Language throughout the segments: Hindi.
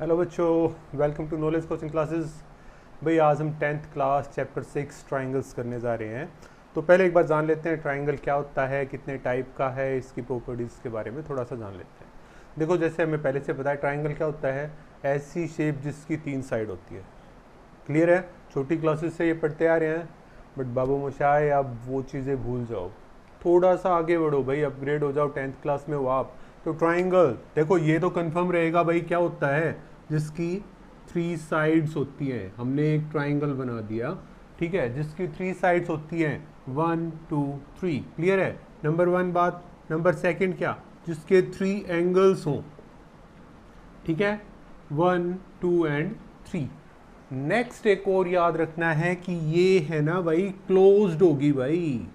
हेलो बच्चों, welcome to knowledge coaching classes. भाई आज हम 10th क्लास चैप्टर 6 ट्राइंगल्स करने जा रहे हैं। तो पहले एक बार जान लेते हैं ट्राइंगल क्या होता है, कितने टाइप का है, इसकी प्रॉपर्टीज़ के बारे में थोड़ा सा जान लेते हैं। देखो, जैसे हमें पहले से पता है ट्राइंगल क्या होता है, ऐसी शेप जिसकी 3 साइड होती है। क्लियर है? छोटी क्लासेस से ये पढ़ते आ रहे हैं, बट बाबू मोशाय अब वो चीज़ें भूल जाओ, थोड़ा सा आगे बढ़ो भाई, अपग्रेड हो जाओ, 10th क्लास में हो आप। तो ट्राइंगल देखो, ये तो कंफर्म रहेगा भाई, क्या होता है जिसकी 3 साइड्स होती हैं। हमने एक ट्राइंगल बना दिया, ठीक है, जिसकी 3 साइड्स होती हैं, 1 2 3। क्लियर है? नंबर 1 बात। नंबर सेकंड क्या? जिसके 3 एंगल्स हों, ठीक है, 1 2 एंड 3। नेक्स्ट एक और याद रखना है कि ये है ना भाई, क्लोज्ड होगी भाई,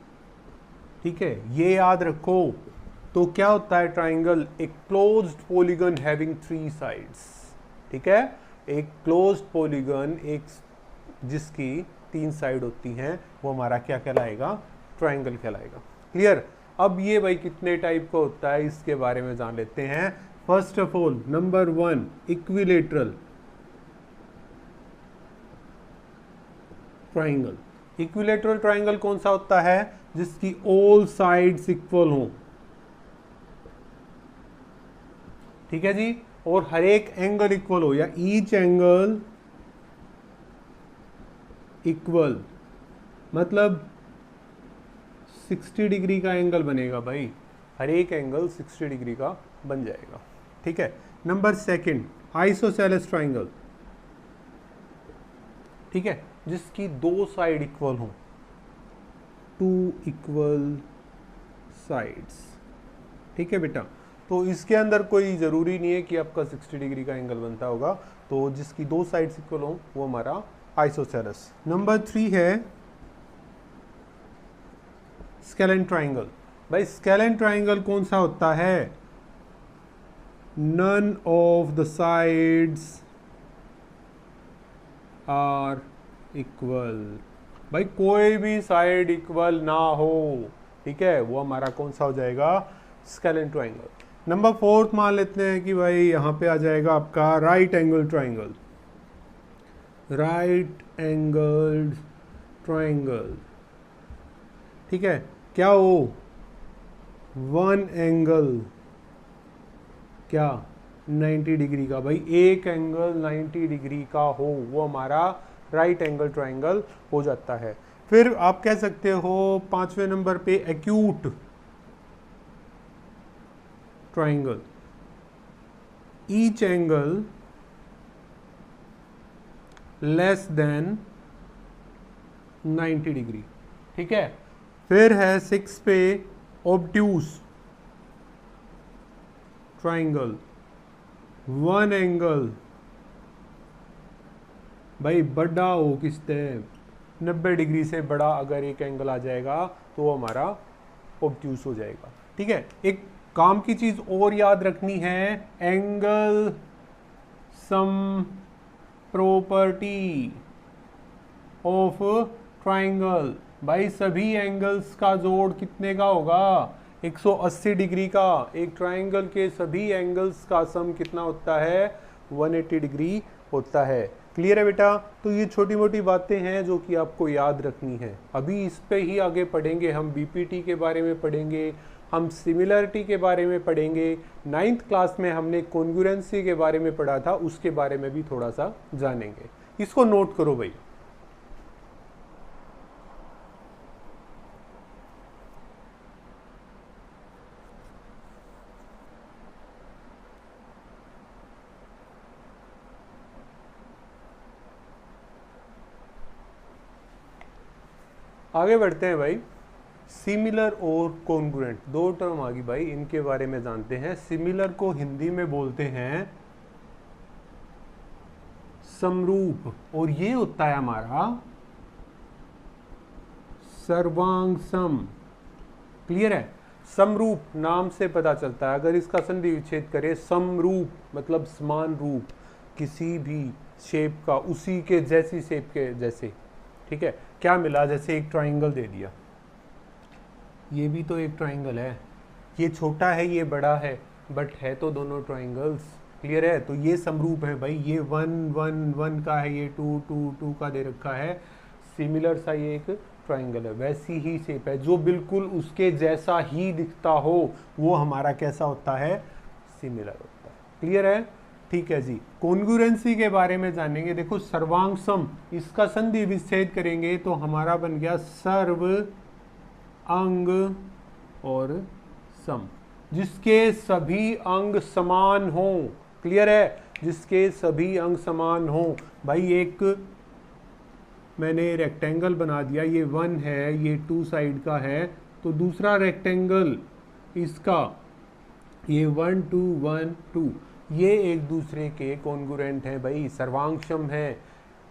ठीक है, ये याद रखो। तो क्या होता है ट्राइंगल? एक क्लोज्ड पॉलीगन हैविंग 3 साइड्स, ठीक है, एक क्लोज्ड पॉलीगन, एक जिसकी 3 साइड होती हैं, वो हमारा क्या कहलाएगा? ट्राइंगल कहलाएगा। क्लियर? अब ये भाई कितने टाइप का होता है इसके बारे में जान लेते हैं। First of all, number 1, equilateral triangle. Equilateral triangle कौन सा होता है? जिसकी ऑल साइड्स इक्वल हो, ठीक है जी, और हर एक एंगल इक्वल हो, या ईच एंगल इक्वल, मतलब 60 डिग्री का एंगल बनेगा भाई, हर एक एंगल 60 डिग्री का बन जाएगा, ठीक है। नंबर सेकंड, आइसोसेलेस ट्राइंगल, ठीक है, जिसकी 2 साइड इक्वल हो, 2 इक्वल साइड्स, ठीक है बेटा। तो इसके अंदर कोई ज़रूरी नहीं है कि आपका 60 डिग्री का एंगल बनता होगा, तो जिसकी 2 साइड्स इक्वल हो वो हमारा आइसोसेलेस। नंबर 3 है स्केलेन ट्राइंगल। भाई स्केलेन ट्राइंगल कौन सा होता है? None of the sides are equal. भाई कोई भी साइड इक्वल ना हो, ठीक है, वो हमारा कौन सा हो जाएगा? Scalene triangle. नंबर 4 मान लेते हैं कि भाई यहां पे आ जाएगा आपका right angle triangle. Right angled triangle, ठीक है, क्या हो? 1 एंगल क्या? 90 डिग्री का। भाई एक एंगल 90 डिग्री का हो, वो हमारा राइट एंगल ट्राइंगल हो जाता है। फिर आप कह सकते हो 5वें नंबर पे acute triangle, each angle less than 90 degree, ठीक है। फिर है 6 पे ऑब्ट्यूस ट्राइंगल, 1 एंगल भाई बड़ा हो, किसते 90 डिग्री से बड़ा अगर एक एंगल आ जाएगा तो वो हमारा ऑब्ट्यूस हो जाएगा, ठीक है। एक काम की चीज और याद रखनी है, angle sum property of triangle. भाई सभी एंगल्स का जोड़ कितने का होगा? 180 डिग्री का। एक ट्राइंगल के सभी एंगल्स का सम कितना होता है? 180 डिग्री होता है। क्लियर है बेटा? तो ये छोटी मोटी बातें हैं जो कि आपको याद रखनी है। अभी इस पे ही आगे पढ़ेंगे, हम बीपीटी के बारे में पढ़ेंगे, हम सिमिलरिटी के बारे में पढ़ेंगे। 9th क्लास में हमने कॉन्ग्रुएंसी के बारे में पढ़ा था, उसके बारे में भी थोड़ा सा जानेंगे। इसको नोट करो भाई। आगे बढ़ते हैं भाई। सिमिलर और कॉन्ग्रुएंट, 2 टर्म आ गई भाई, इनके बारे में जानते हैं। सिमिलर को हिंदी में बोलते हैं समरूप, और ये होता है हमारा सर्वांग सम। क्लियर है? समरूप नाम से पता चलता है, अगर इसका संधि विच्छेद करें, समरूप मतलब समान रूप, किसी भी शेप का उसी के जैसी शेप के जैसे, ठीक है। क्या मिला? जैसे एक ट्राइंगल दे दिया, ये भी तो एक ट्राइंगल है, ये छोटा है ये बड़ा है, बट है तो दोनों ट्राइंगल्स क्लियर है? तो ये समरूप है भाई, ये 1 1 1 का है, ये 2 2 2 का दे रखा है। सिमिलर सा ये एक ट्राइंगल है, वैसी ही शेप है, जो बिल्कुल उसके जैसा ही दिखता हो वो हमारा कैसा होता है? सिमिलर होता है। क्लियर है? ठीक है जी। कॉन्ग्रुएंसी के बारे में जानेंगे। देखो सर्वांग सम, इसका संधि विच्छेद करेंगे तो हमारा बन गया सर्व अंग और सम, जिसके सभी अंग समान हो। क्लियर है? जिसके सभी अंग समान हो। भाई एक मैंने रेक्टेंगल बना दिया, ये 1 है, ये 2 साइड का है, तो दूसरा रेक्टेंगल इसका ये 1 2 1 2, ये एक दूसरे के कॉन्ग्रुएंट हैं भाई, सर्वांगसम है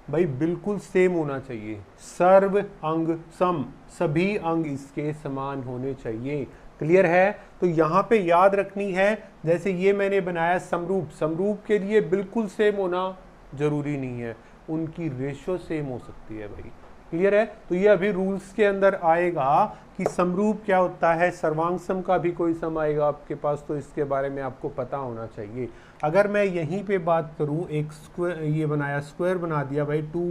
भाई, बिल्कुल सेम होना चाहिए। सर्व अंग सम, सभी अंग इसके समान होने चाहिए। क्लियर है? तो यहाँ पे याद रखनी है, जैसे ये मैंने बनाया समरूप, समरूप के लिए बिल्कुल सेम होना जरूरी नहीं है, उनकी रेशो सेम हो सकती है भाई। क्लियर है? तो ये अभी रूल्स के अंदर आएगा कि समरूप क्या होता है, सर्वांग सम का भी कोई सम आएगा आपके पास, तो इसके बारे में आपको पता होना चाहिए। अगर मैं यहीं पे बात करूं, एक स्क्वायर ये बनाया, स्क्वायर बना दिया भाई 2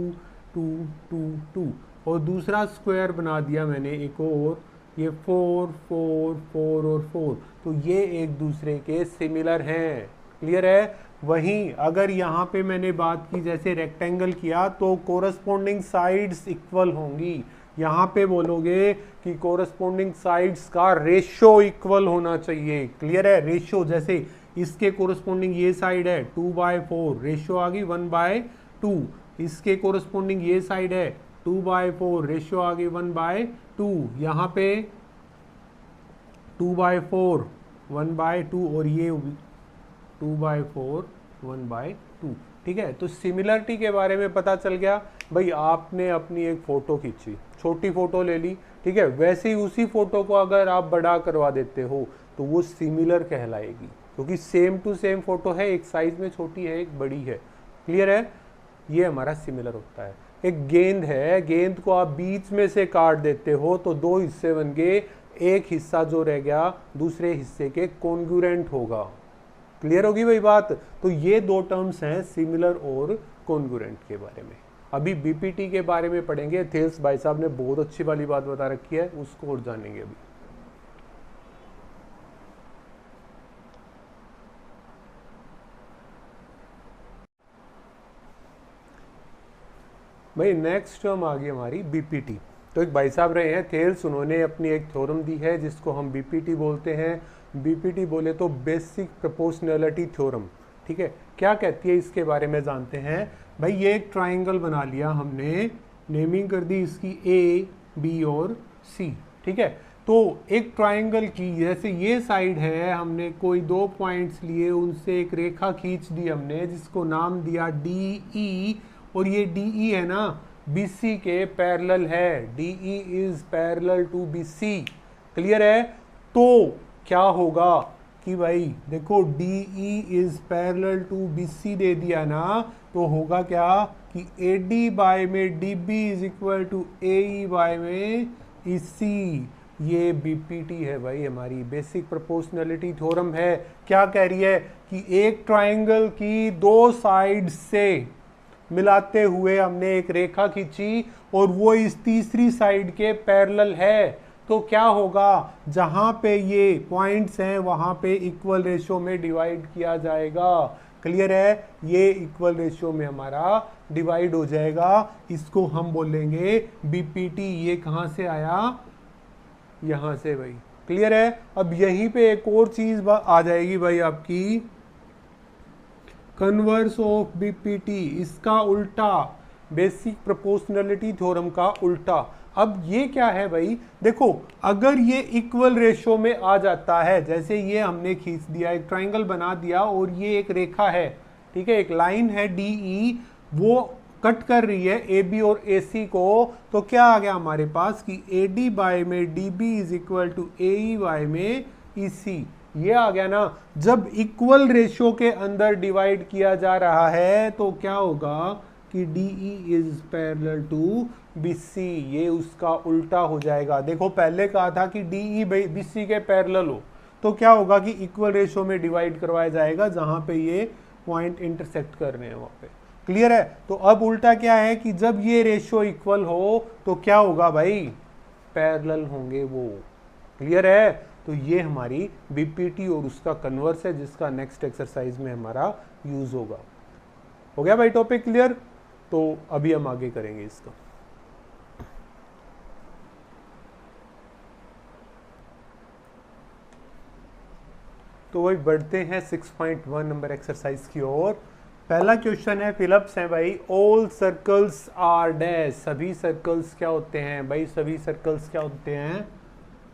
2 2 2, और दूसरा स्क्वायर बना दिया मैंने एक और, ये 4 4 4 और 4, तो ये एक दूसरे के सिमिलर हैं। क्लियर है? वहीं अगर यहाँ पे मैंने बात की जैसे रेक्टेंगल किया, तो कोरस्पॉन्डिंग साइड्स इक्वल होंगी। यहाँ पे बोलोगे कि कोरस्पॉन्डिंग साइड्स का रेशो इक्वल होना चाहिए। क्लियर है? रेशो, जैसे इसके कोरस्पॉन्डिंग ये साइड है 2/4, रेशो आ गई 1/2। इसके कोरस्पॉन्डिंग ये साइड है 2/4, रेशो आ गई 1/2। यहाँ पे 2/4 1/2, और ये 2/4 1/2। ठीक है? तो सिमिलरिटी के बारे में पता चल गया भाई। आपने अपनी एक फोटो खींची, छोटी फोटो ले ली, ठीक है, वैसे ही उसी फोटो को अगर आप बड़ा करवा देते हो तो वो सिमिलर कहलाएगी, क्योंकि सेम टू सेम फोटो है, एक साइज में छोटी है एक बड़ी है। क्लियर है? ये हमारा सिमिलर होता है। एक गेंद है, गेंद को आप बीच में से काट देते हो तो 2 हिस्से बन गए, एक हिस्सा जो रह गया दूसरे हिस्से के कॉन्ग्रुएंट होगा। क्लियर होगी भाई बात? तो ये दो टर्म्स हैं, सिमिलर और कॉन्ग्रुएंट के बारे में। अभी बीपीटी के बारे में पढ़ेंगे। थेल्स भाई साहब ने बहुत अच्छी वाली बात बता रखी है, उसको और जानेंगे अभी। भाई नेक्स्ट टर्म आ गई हमारी बीपीटी। तो एक भाई साहब रहे हैं थेल्स, उन्होंने अपनी एक थ्योरम दी है जिसको हम बीपीटी बोलते हैं। बीपीटी बोले तो बेसिक प्रोपोर्शनैलिटी थ्योरम। ठीक है? क्या कहती है इसके बारे में जानते हैं। भाई ये एक ट्राइंगल बना लिया हमने, नेमिंग कर दी इसकी ए बी और सी। ठीक है? तो एक ट्राइंगल की जैसे ये साइड है, हमने कोई 2 पॉइंट्स लिए, उनसे एक रेखा खींच दी हमने जिसको नाम दिया डी ई, और ये डी ई है ना BC के पैरेलल है। DE is parallel to BC। Clear है? तो क्या होगा कि भाई देखो DE is parallel to BC दे दिया ना, तो होगा क्या कि AD बाय में DB is equal to AE by में EC। ये बीपीटी है भाई, हमारी बेसिक प्रोपोर्शनैलिटी थ्योरम है। क्या कह रही है कि एक ट्राइंगल की 2 साइड से मिलाते हुए हमने एक रेखा खींची और वो इस तीसरी साइड के पैरेलल है, तो क्या होगा, जहां पे ये पॉइंट्स हैं वहां पे इक्वल रेशियो में डिवाइड किया जाएगा। क्लियर है? ये इक्वल रेशियो में हमारा डिवाइड हो जाएगा। इसको हम बोलेंगे बीपीटी। ये कहां से आया? यहां से भाई। क्लियर है? अब यहीं पे एक और चीज आ जाएगी भाई आपकी, कन्वर्स ऑफ बीपीटी, इसका उल्टा, बेसिक प्रोपोर्शनैलिटी थ्योरम का उल्टा। अब ये क्या है भाई? देखो अगर ये इक्वल रेशियो में आ जाता है, जैसे ये हमने खींच दिया, एक ट्राइंगल बना दिया और ये एक रेखा है, ठीक है, एक लाइन है DE, वो कट कर रही है AB और AC को, तो क्या आ गया हमारे पास कि AD बाय में DB is equal to AE by में EC। ये आ गया ना। जब इक्वल रेशियो के अंदर डिवाइड किया जा रहा है तो क्या होगा कि DE is parallel to BC, ये उसका उल्टा हो जाएगा। देखो पहले कहा था कि DE BC के पैरेलल हो, तो क्या होगा कि इक्वल रेशियो में डिवाइड करवाया जाएगा, जहां पे ये पॉइंट इंटरसेक्ट कर रहे हैं वहां पे। क्लियर है? तो अब उल्टा क्या है कि जब ये रेशियो इक्वल हो तो क्या होगा भाई, पैरेलल होंगे वो। क्लियर है? तो ये हमारी बीपीटी और उसका कन्वर्स है, जिसका नेक्स्ट एक्सरसाइज में हमारा यूज होगा। हो गया भाई टॉपिक क्लियर? तो अभी हम आगे करेंगे इसका। तो वही बढ़ते हैं 6.1 नंबर एक्सरसाइज की ओर। पहला क्वेश्चन है, फिलअप्स हैं भाई। ऑल सर्कल्स आर डैश, सभी सर्कल्स क्या होते हैं भाई, सभी सर्कल्स क्या होते हैं,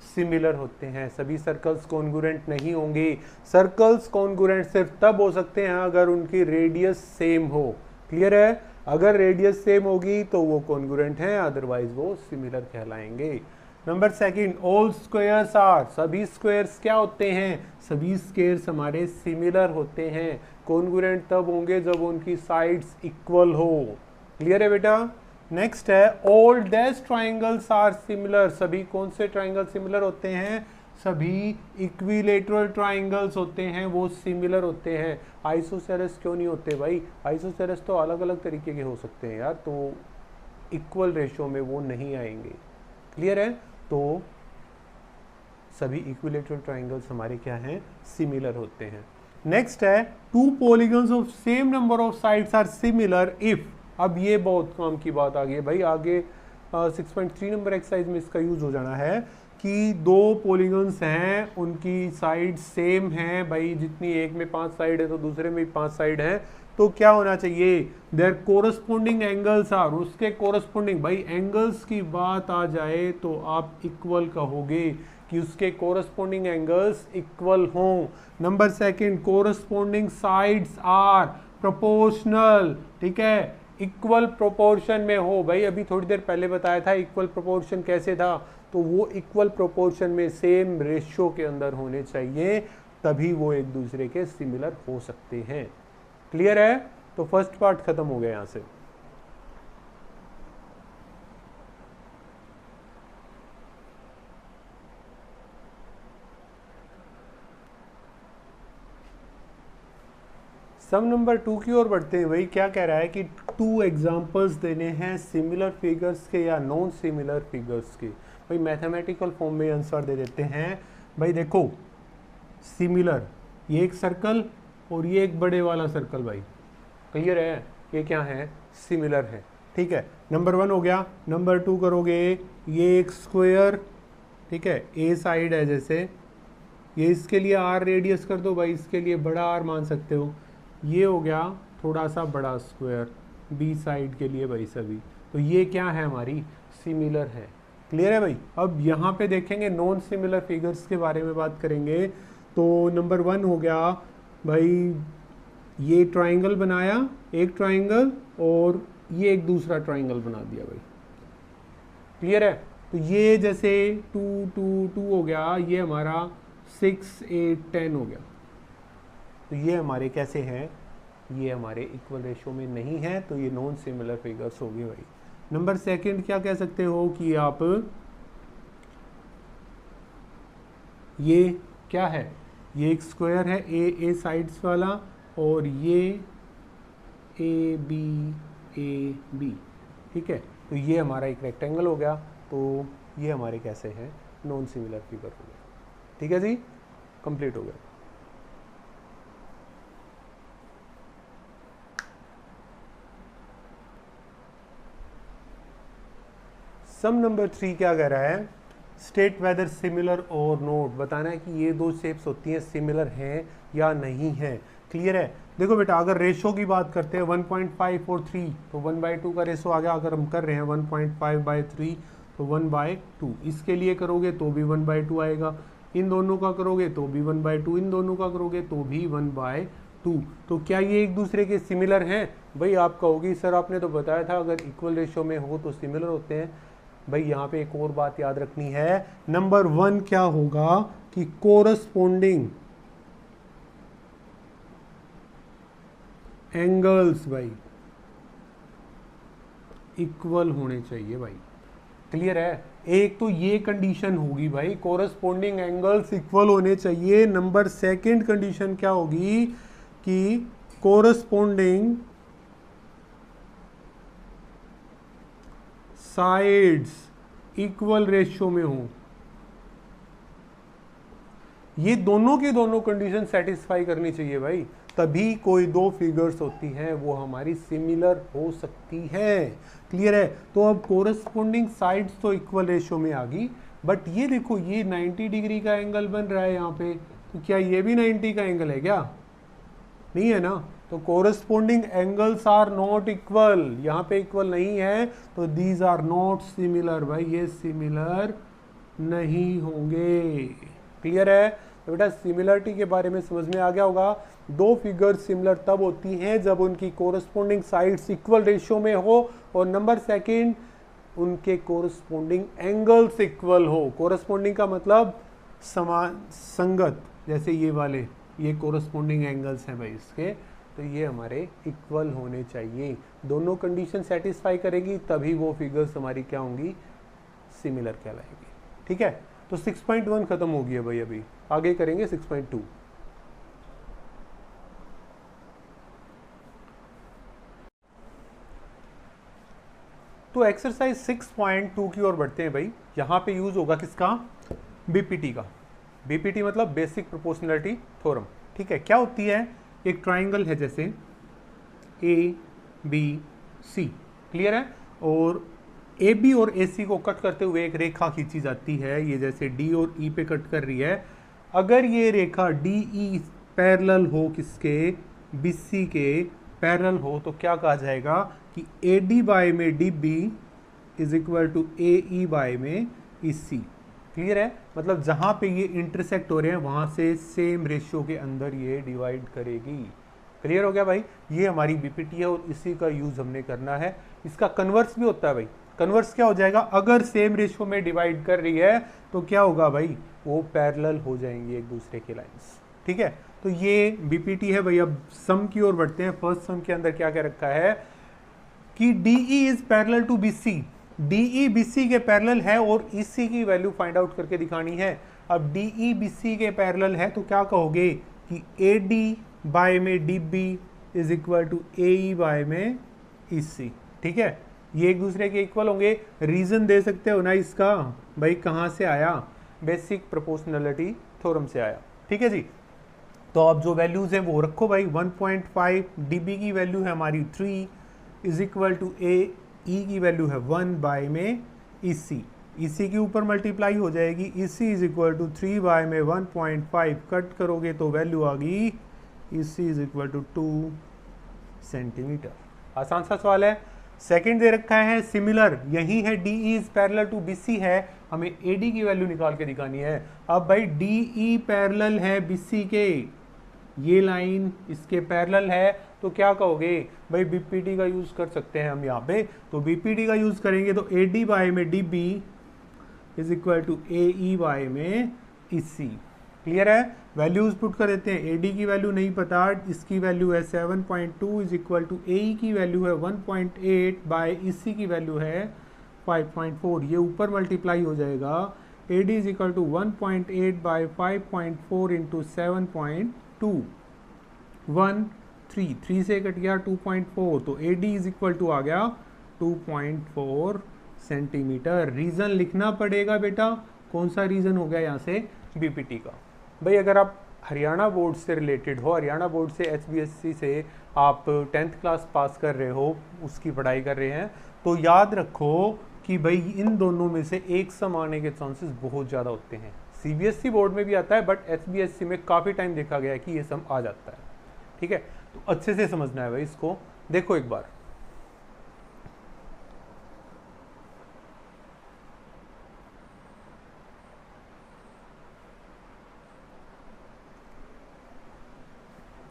सिमिलर होते हैं। सभी सर्कल्स कॉन्ग्रुएंट नहीं होंगे। सर्कल्स कॉन्ग्रुएंट सिर्फ तब हो सकते हैं अगर उनकी रेडियस सेम हो। क्लियर है? अगर रेडियस सेम होगी तो वो कॉन्ग्रुएंट हैं, अदरवाइज वो सिमिलर कहलाएंगे। Number second, all squares are, सभी स्क्वायर्स क्या होते हैं, सभी स्क्वायर्स हमारे सिमिलर होते हैं। कॉन्ग्रुएंट तब होंगे जब उनकी साइड्स इक्वल हो। क्लियर है बेटा? नेक्स्ट है, all dash triangles are similar, सभी कौन से ट्राइंगल सिमिलर होते हैं, सभी इक्विलेटरल ट्राइंगल्स होते हैं, वो सिमिलर होते हैं। आइसोसेलेस क्यों नहीं होते भाई, आइसोसेलेस तो अलग अलग तरीके के हो सकते हैं यार, तो इक्वल रेशियो में वो नहीं आएंगे। क्लियर है? तो सभी इक्विलेटरल ट्राइंगल्स हमारे क्या हैं, सिमिलर होते हैं। नेक्स्ट है, two polygons of same number of sides are similar if, अब ये बहुत काम की बात आ गई है भाई, आगे 6.3 नंबर एक्सरसाइज में इसका यूज हो जाना है कि दो पॉलीगन्स हैं, उनकी साइड सेम हैं भाई, जितनी एक में 5 साइड है तो दूसरे में भी 5 साइड है, तो क्या होना चाहिए, देयर कोरस्पोंडिंग एंगल्स आर, उसके कोरस्पोंडिंग, भाई एंगल्स की बात आ जाए तो आप इक्वल कहोगे कि उसके कोरस्पोंडिंग एंगल्स इक्वल हों। Number second, corresponding sides are proportional, ठीक है, इक्वल प्रोपोर्शन में हो। भाई अभी थोड़ी देर पहले बताया था इक्वल प्रोपोर्शन कैसे था, तो वो इक्वल प्रोपोर्शन में सेम रेशियो के अंदर होने चाहिए, तभी वो एक दूसरे के सिमिलर हो सकते हैं। क्लियर है? तो फर्स्ट पार्ट खत्म हो गया यहां से। सम नंबर 2 की ओर बढ़ते हैं। भाई क्या कह रहा है कि 2 एग्जांपल्स देने हैं सिमिलर फिगर्स के या नॉन सिमिलर फिगर्स के। भाई मैथमेटिकल फॉर्म में आंसर दे देते हैं। भाई देखो, सिमिलर, ये एक सर्कल और ये एक बड़े वाला सर्कल, भाई क्लियर है, ये क्या है, सिमिलर है। ठीक है, नंबर 1 हो गया। नंबर 2 करोगे, ये एक स्क्वायर, ठीक है, ए साइड है, जैसे ये इसके लिए आर रेडियस कर दो भाई, इसके लिए बड़ा आर मान सकते हो। ये हो गया थोड़ा सा बड़ा स्क्वायर बी साइड के लिए भाई सभी, तो ये क्या है, हमारी सिमिलर है। क्लियर है भाई? अब यहाँ पे देखेंगे नॉन सिमिलर फिगर्स के बारे में बात करेंगे। तो नंबर 1 हो गया भाई, ये ट्राइंगल बनाया, एक ट्राइंगल, और ये एक दूसरा ट्राइंगल बना दिया भाई। क्लियर है? तो ये जैसे 2 2 2 हो गया, ये हमारा 6 8 10 हो गया। तो ये हमारे कैसे हैं, ये हमारे इक्वल रेशियो में नहीं है, तो ये नॉन सिमिलर फिगर्स हो गए भाई। नंबर सेकंड क्या कह सकते हो कि आप, ये क्या है, ये एक स्क्वायर है, ए साइड्स वाला, और ये ए बी, ठीक है, तो ये हमारा एक रेक्टेंगल हो गया, तो ये हमारे कैसे हैं, नॉन सिमिलर फिगर हो गया। ठीक है जी, कंप्लीट हो गया। सम नंबर 3 क्या कह रहा है, स्टेट वेदर सिमिलर और नोट, बताना है कि ये दो शेप्स होती हैं सिमिलर हैं या नहीं है। क्लियर है? देखो बेटा, अगर रेशो की बात करते हैं 1.5 और 3, तो 1/2 का रेशो आ गया। अगर हम कर रहे हैं 1.5/3 तो 1/2, इसके लिए करोगे तो भी 1/2 आएगा, इन दोनों का करोगे तो भी 1/2, इन दोनों का करोगे तो भी 1/2। तो क्या ये एक दूसरे के सिमिलर हैं? भाई आप कहोगी सर आपने तो बताया था अगर इक्वल रेशो में हो तो सिमिलर होते हैं। भाई यहाँ पे एक और बात याद रखनी है, नंबर 1 क्या होगा कि कोरस्पोंडिंग एंगल्स भाई इक्वल होने चाहिए भाई। क्लियर है? एक तो ये कंडीशन होगी भाई, कोरस्पोंडिंग एंगल्स इक्वल होने चाहिए। नंबर सेकंड कंडीशन क्या होगी कि कोरस्पोंडिंग साइड्स इक्वल रेशियो में हो, ये दोनों की दोनों कंडीशन सेटिस्फाई करनी चाहिए भाई, तभी कोई दो फिगर्स होती हैं वो हमारी सिमिलर हो सकती है। क्लियर है? तो अब कोरस्पोंडिंग साइड्स तो इक्वल रेशियो में आ गई, बट ये देखो ये 90 डिग्री का एंगल बन रहा है यहाँ पे, तो क्या ये भी 90 का एंगल है क्या? नहीं है ना। तो corresponding angles are not equal, यहाँ पे इक्वल नहीं है, तो दीज आर नॉट सिमिलर भाई, ये सिमिलर नहीं होंगे। क्लियर है? तो बेटा सिमिलरिटी के बारे में समझ में आ गया होगा। दो फिगर सिमिलर तब होती हैं जब उनकी कोरस्पोंडिंग साइड्स इक्वल रेशियो में हो, और नंबर सेकंड उनके कोरस्पोंडिंग एंगल्स इक्वल हो। कोरस्पोंडिंग का मतलब समान, संगत, जैसे ये वाले, ये कोरस्पोंडिंग एंगल्स हैं भाई इसके, तो ये हमारे इक्वल होने चाहिए। दोनों कंडीशन सेटिस्फाई करेगी तभी वो फिगर्स हमारी क्या होंगी? सिमिलर कहलाएगी। ठीक है? तो 6.1 खत्म हो गया भाई, अभी आगे करेंगे 6.2। तो एक्सरसाइज 6.2 की ओर बढ़ते हैं भाई। यहां पे यूज होगा किसका? बीपीटी का। बीपीटी मतलब बेसिक प्रोपोर्शनलिटी थ्योरम। ठीक है? क्या होती है? एक ट्राइंगल है जैसे ए बी सी, क्लियर है? और ए बी और ए सी को कट करते हुए एक रेखा खींची जाती है, ये जैसे डी और ई पे कट कर रही है। अगर ये रेखा डी ई पैरेलल हो किसके? बी सी के पैरेलल हो, तो क्या कहा जाएगा कि ए डी बाय में D B is equal to A E by में ई सी। क्लियर है? मतलब जहां पे ये इंटरसेक्ट हो रहे हैं वहां से सेम रेशियो के अंदर ये डिवाइड करेगी। क्लियर हो गया भाई? ये हमारी बीपीटी है और इसी का यूज हमने करना है। इसका कन्वर्स भी होता है भाई। कन्वर्स क्या हो जाएगा? अगर सेम रेशियो में डिवाइड कर रही है तो क्या होगा भाई? वो पैरेलल हो जाएंगे एक दूसरे के लाइंस। ठीक है? तो ये बीपीटी है भाई। अब सम की ओर बढ़ते हैं। फर्स्ट सम के अंदर क्या क्या रखा है कि DE is parallel to BC। DE BC के पैरेलल है और EC की वैल्यू फाइंड आउट करके दिखानी है। अब DE BC के पैरेलल है तो क्या कहोगे कि AD बाय में DB is equal to AE by में EC। ठीक है? ये एक दूसरे के इक्वल होंगे। रीजन दे सकते हो ना इसका भाई, कहाँ से आया? बेसिक प्रोपोर्शनलिटी थ्योरम से आया। ठीक है जी? तो अब जो वैल्यूज हैं वो रखो भाई। 1.5 DB की वैल्यू है हमारी 3 इज इक्वल टू ई की वैल्यू है 1 बाय में EC। EC के ऊपर मल्टीप्लाई हो जाएगी। EC is equal to 3 by में 1.5 कट करोगे तो वैल्यू आ गई EC is equal to 2 centimetre. आसान सा सवाल है। सेकंड दे रखा है सिमिलर, यही है DE is parallel to BC है, हमें AD की वैल्यू निकाल के दिखानी है। अब भाई DE पैरेलल है BC के, ये लाइन इसके पैरेलल है, तो क्या कहोगे भाई? बीपीटी का यूज कर सकते हैं हम यहाँ पे। तो बीपीटी का यूज करेंगे तो AD बाय में DB is equal to AE by में EC। क्लियर है? वैल्यूज पुट कर देते हैं। AD की वैल्यू नहीं पता, इसकी वैल्यू है 7.2 इज इक्वल टू AE की वैल्यू है 1.8 बाय EC की वैल्यू है 5.4। ये ऊपर मल्टीप्लाई हो जाएगा। AD is equal to 1.8 by 5.4 into 7.2 3 से कट गया 2.4, तो AD इज इक्वल टू आ गया 2.4 सेंटीमीटर। रीजन लिखना पड़ेगा बेटा। कौन सा रीजन हो गया यहाँ से? बीपीटी का। भाई अगर आप हरियाणा बोर्ड से रिलेटेड हो, हरियाणा बोर्ड से HBSC से आप 10th क्लास पास कर रहे हो, उसकी पढ़ाई कर रहे हैं, तो याद रखो कि भाई इन दोनों में से एक सम आने के चांसेस बहुत ज़्यादा होते हैं। CBSE बोर्ड में भी आता है, बट HBSC में काफ़ी टाइम देखा गया है कि ये सम आ जाता है। ठीक है? तो अच्छे से समझना है भाई इसको। देखो एक बार,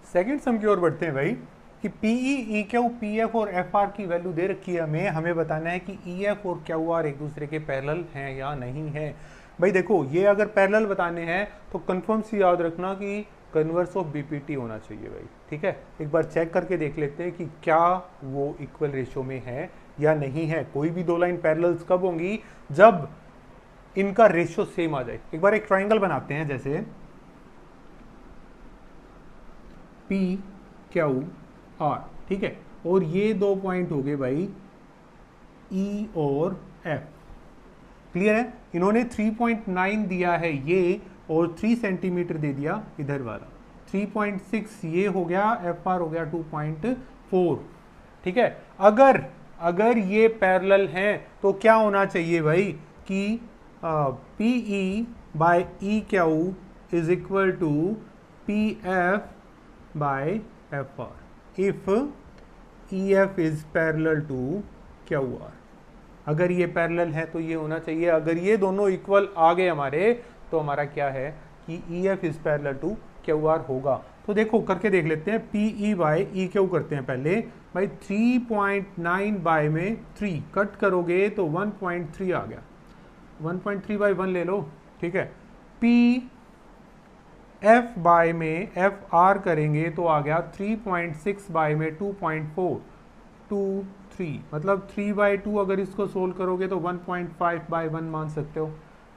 सेकंड सम की ओर बढ़ते हैं भाई कि PE, EQ, PF और FR की वैल्यू दे रखी है हमें बताना है कि EF और QR एक दूसरे के पैरेलल हैं या नहीं है। भाई देखो, ये अगर पैरेलल बताने हैं तो कंफर्म सी याद रखना कि कन्वर्स ऑफ बीपीटी होना चाहिए भाई। ठीक है? एक बार चेक करके देख लेते हैं कि क्या वो इक्वल रेशियो में है या नहीं है। कोई भी दो लाइन पैरेलल्स कब होंगी? जब इनका रेशियो सेम आ जाए। एक बार एक ट्राइंगल बनाते हैं, जैसे क्यू आर, ठीक है। और ये 2 पॉइंट हो गए भाई ई और एफ। क्लियर है? इन्होंने 3.9 दिया है ये और 3 सेंटीमीटर दे दिया इधर वाला, 3.6 ये हो गया, एफ आर हो गया 2.4, ठीक है। अगर ये पैरेलल हैं तो क्या होना चाहिए भाई कि P E by E Q is equal to P F by F R if E F is parallel to Q R. अगर ये पैरेलल है तो ये होना चाहिए। अगर ये दोनों इक्वल आ गए हमारे तो हमारा क्या है कि E F is parallel to Q R होगा। तो देखो करके देख लेते हैं, P E by E Q करते हैं पहले भाई। 3.9 बाय में 3 कट करोगे तो 1.3 आ गया, 1.3 बाय 1 ले लो, ठीक है। पी एफ बाय में एफ आर करेंगे तो आ गया 3.6 बाय में 2.423, मतलब 3/2 अगर इसको सोल्व करोगे तो 1.5 बाय 1 मान सकते हो,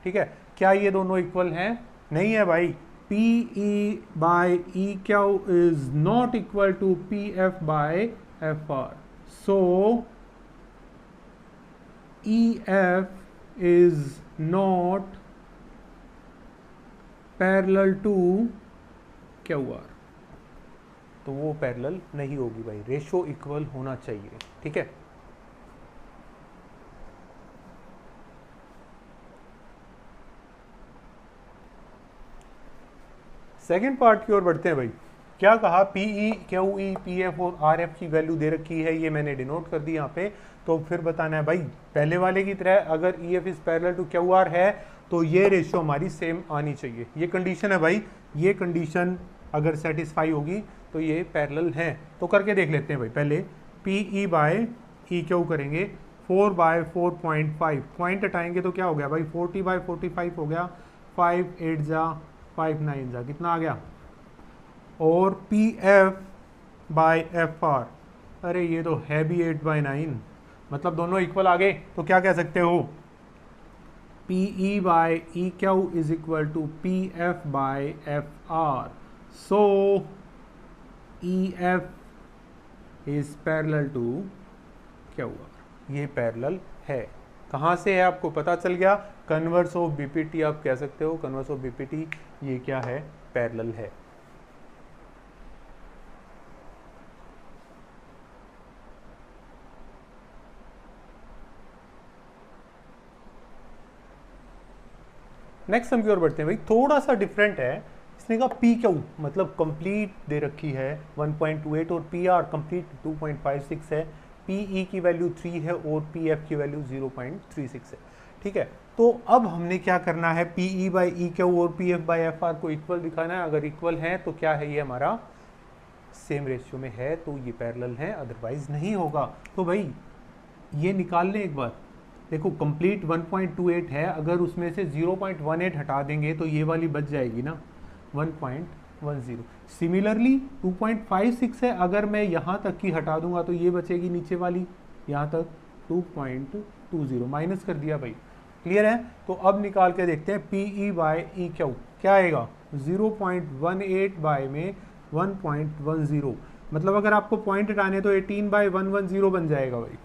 ठीक है। क्या ये दोनों इक्वल हैं? नहीं है भाई। P E by E Q is not equal to P F by F R, so E F is not parallel to Q R, तो वो पैरेलल नहीं होगी भाई, रेशो इक्वल होना चाहिए, ठीक है। सेकेंड पार्ट की ओर बढ़ते हैं भाई। क्या कहा? P E Q E P F और आर एफ की वैल्यू दे रखी है, ये मैंने डिनोट कर दी यहाँ पे। तो फिर बताना है भाई पहले वाले की तरह अगर E F is parallel to Q R है तो ये रेशियो हमारी सेम आनी चाहिए। ये कंडीशन है भाई, ये कंडीशन अगर सेटिस्फाई होगी तो ये पैरेलल हैं। तो करके देख लेते हैं भाई। पहले P E by E Q करेंगे, 4 बाय 4.5 पॉइंट हटाएंगे तो क्या हो गया भाई 40 बाय 45 हो गया, 5 8 जा 5 9 जा कितना आ गया। और P F by F R, अरे ये तो है भी 8 बाय 9, मतलब दोनों इक्वल आ गए। तो क्या कह सकते हो? P E by E Q is equal to P F by F R, so E F is parallel to Q R. ये पैरेलल है। कहाँ से है आपको पता चल गया? कन्वर्स ऑफ बीपीटी आप कह सकते हो। कन्वर्स ऑफ बीपीटी ये क्या है? पैरेलल है। नेक्स्ट सम की ओर बढ़ते हैं भाई। थोड़ा सा डिफरेंट है, इसने कहा पी क्यू मतलब कंप्लीट दे रखी है 1.28 और पी आर कंप्लीट 2.56 है, पी ई की वैल्यू 3 है और पी एफ की वैल्यू 0.36 है, ठीक है। तो अब हमने क्या करना है, P E by E Q और P F by F R को इक्वल दिखाना है। अगर इक्वल है तो क्या है, ये हमारा सेम रेशियो में है तो ये पैरेलल है, अदरवाइज नहीं होगा। तो भाई ये निकाल लें एक बार। देखो कंप्लीट 1.28 है, अगर उसमें से 0.18 हटा देंगे तो ये वाली बच जाएगी ना 1.10। सिमिलरली 2.56 है, अगर मैं यहाँ तक की हटा दूंगा तो ये बचेगी नीचे वाली यहाँ तक 2.20, माइनस कर दिया भाई। क्लियर है? तो अब निकाल के देखते हैं P E by E Q क्या आएगा, 0.18 बाय में 1.10, मतलब अगर आपको पॉइंट हटाने तो 18/110 बन जाएगा भाई।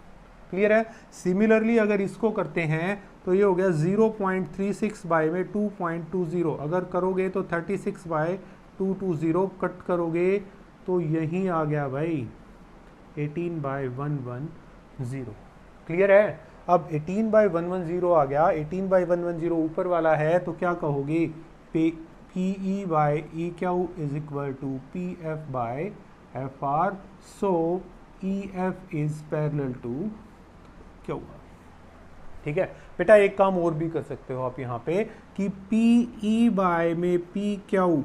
क्लियर है? सिमिलरली अगर इसको करते हैं तो ये हो गया 0.36 बाय में 2.20, अगर करोगे तो 36/220, कट करोगे तो यही आ गया भाई 18/110। क्लियर है? अब 18/110 आ गया, 18/110 ऊपर वाला है तो क्या कहोगे, P E by E Q is equal to P F by F R, so E F is parallel to Q R. ठीक है बेटा, एक काम और भी कर सकते हो आप यहाँ पे कि पी ई बाय में पी क्यू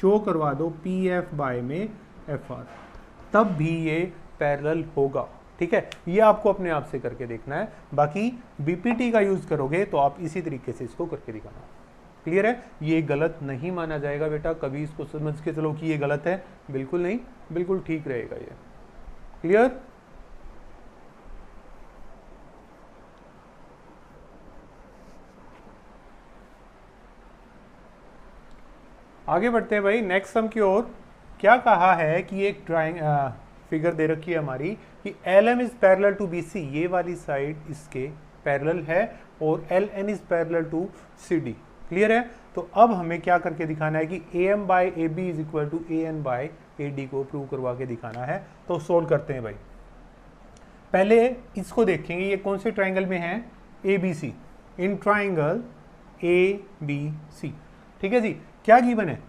शो करवा दो पी एफ बाय में एफ आर, तब भी ये पैरेलल होगा। ठीक है, ये आपको अपने आप से करके देखना है, बाकी बीपीटी का यूज करोगे तो आप इसी तरीके से इसको करके दिखाना। क्लियर है? ये गलत नहीं माना जाएगा बेटा, कभी इसको समझ के चलो कि ये गलत है, बिल्कुल नहीं, बिल्कुल ठीक रहेगा ये। क्लियर? आगे बढ़ते हैं भाई नेक्स्ट सम की ओर। क्या कहा है कि एक फिगर दे रखी है हमारी कि L M is parallel to B C, ये वाली साइड इसके पैरेलल है, और L N is parallel to C D. Clear है? तो अब हमें क्या करके दिखाना है कि A M by A B is equal to A N by A D को प्रूव करवा के दिखाना है। तो सोल्व करते हैं भाई। पहले इसको देखेंगे, ये कौन से ट्राइंगल में है? A B C. In triangle A B C, ठीक है जी। क्या गिवन है?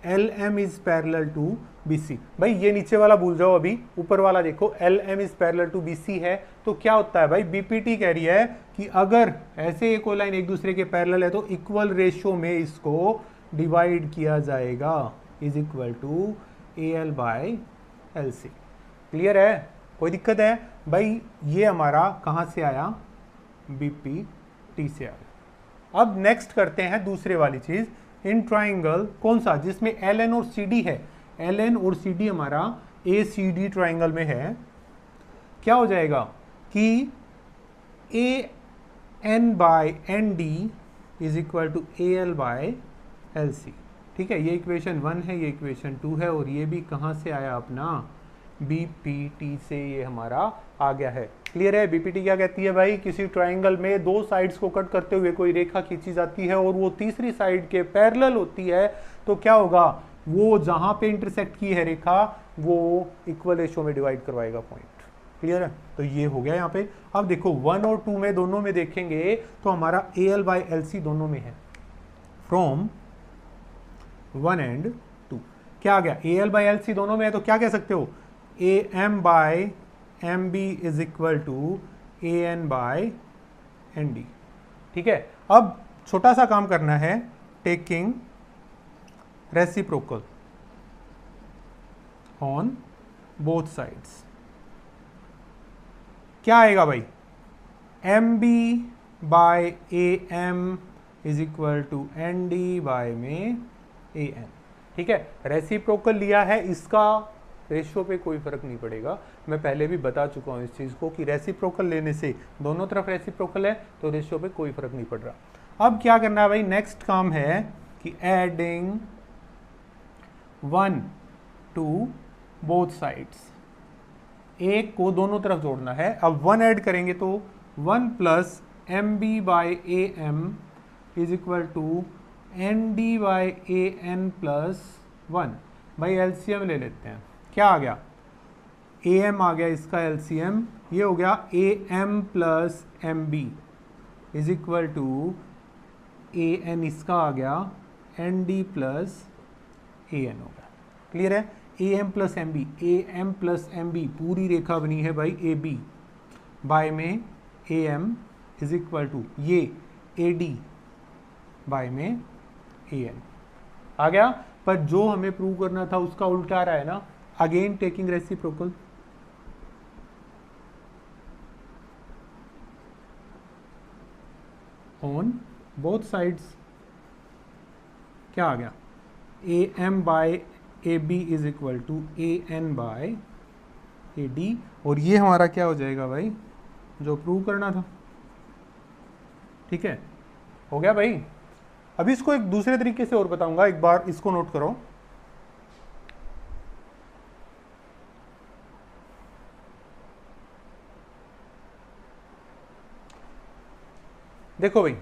L M is parallel to B C. भाई ये नीचे वाला भूल जाओ, अभी ऊपर वाला देखो, L M is parallel to B C है। तो क्या होता है भाई, बीपीटी कह रही है कि अगर ऐसे एक लाइन एक दूसरे के पैरेलल है तो इक्वल रेशियो में इसको डिवाइड किया जाएगा, is equal to A L by L C. Clear है? कोई दिक्कत है? भाई ये हमारा कहाँ से आया? बीपीटी से आया। अब नेक्स्ट करते हैं दूसरे वाली चीज। इन ट्राइंगल कौन सा? जिसमें एल एन और सी डी है। एल एन और सी डी हमारा ए सी डी ट्राइंगल में है। क्या हो जाएगा कि A N by N D is equal to A L by L C. ठीक है, ये इक्वेशन 1 है, ये इक्वेशन 2 है, और ये भी कहाँ से आया? अपना बीपीटी से ये हमारा आ गया है। क्लियर है? बीपीटी क्या कहती है भाई? किसी ट्राइंगल में दो साइड्स को कट करते हुए कोई रेखा खींची जाती है और वो तीसरी साइड के पैरेलल होती है, तो क्या होगा? वो जहां पे इंटरसेक्ट की है रेखा, वो इक्वल रेशियो में डिवाइड करवाएगा पॉइंट। क्लियर है? तो ये हो गया यहाँ पे। अब देखो 1 और 2 में दोनों में देखेंगे तो हमारा A L by L C दोनों में है, फ्रॉम 1 एंड 2। क्या आ गया? A L by L C दोनों में है, तो क्या कह सकते हो? A M by M B is equal to A N by N D. ठीक है, अब छोटा सा काम करना है, taking reciprocal on both sides. क्या आएगा भाई? M B by A M is equal to N D by में ए एन। ठीक है, रेसिप्रोकल लिया है, इसका रेशियो पे कोई फर्क नहीं पड़ेगा। मैं पहले भी बता चुका हूं इस चीज को कि रेसिप्रोकल लेने से, दोनों तरफ रेसिप्रोकल है तो रेशियो पे कोई फर्क नहीं पड़ रहा। अब क्या करना है भाई? नेक्स्ट काम है कि एडिंग 1 टू बोथ साइड्स, एक को दोनों तरफ जोड़ना है। अब 1 ऐड करेंगे तो 1 plus M B by A M is equal to N D by A N plus 1। भाई एलसीएम ले लेते हैं। क्या आ गया? ए एम आ गया, इसका एलसीएम ये हो गया A M plus M B is equal to A N, इसका आ गया N D plus A N हो गया। क्लियर है? A M plus M B, A M plus M B पूरी रेखा बनी है भाई ए बी, बाय में A M is equal to ये ए डी बाय में ए एन आ गया। पर जो हमें प्रूव करना था उसका उल्टा आ रहा है ना। Again taking reciprocal, on both sides. क्या आ गया? A M by A B is equal to A N by A D, और ये हमारा क्या हो जाएगा भाई? जो प्रूव करना था। ठीक है, हो गया भाई। अभी इसको एक दूसरे तरीके से और बताऊंगा, एक बार इसको नोट करो। देखो भाई,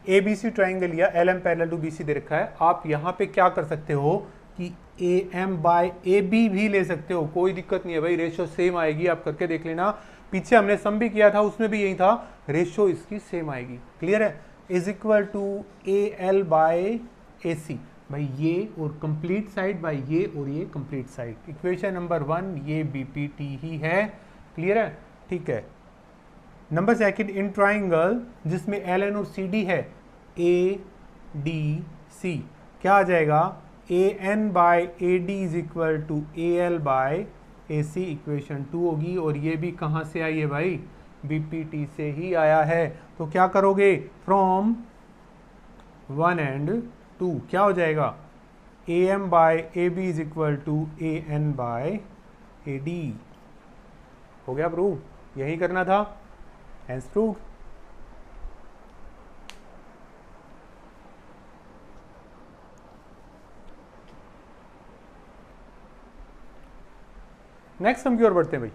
ए बी सी ट्राइंगल लिया, L M parallel to B C दे रखा है। आप यहां पे क्या कर सकते हो कि A M by A B भी ले सकते हो, कोई दिक्कत नहीं है भाई, रेशियो सेम आएगी। आप करके देख लेना, पीछे हमने सम भी किया था, उसमें भी यही था, रेशियो इसकी सेम आएगी। क्लियर है? Is equal to A L by A C, भाई ये और कंप्लीट साइड बाय ये और ये कंप्लीट साइड। इक्वेशन नंबर 1 ये बीपीटी ही है। क्लियर है? ठीक है। नंबर सेकंड, इन ट्राइंगल जिसमें एल एन और सी डी है, ए डी सी, क्या आ जाएगा? A N by A D is equal to A L by A C, equation 2 होगी। और ये भी कहाँ से आई है भाई? बीपीटी से ही आया है। तो क्या करोगे? फ्रॉम 1 एंड 2 क्या हो जाएगा? A M by A B is equal to A N by A D. हो गया प्रूव? यही करना था। Hence proved. नेक्स्ट हम की ओर बढ़ते हैं भाई।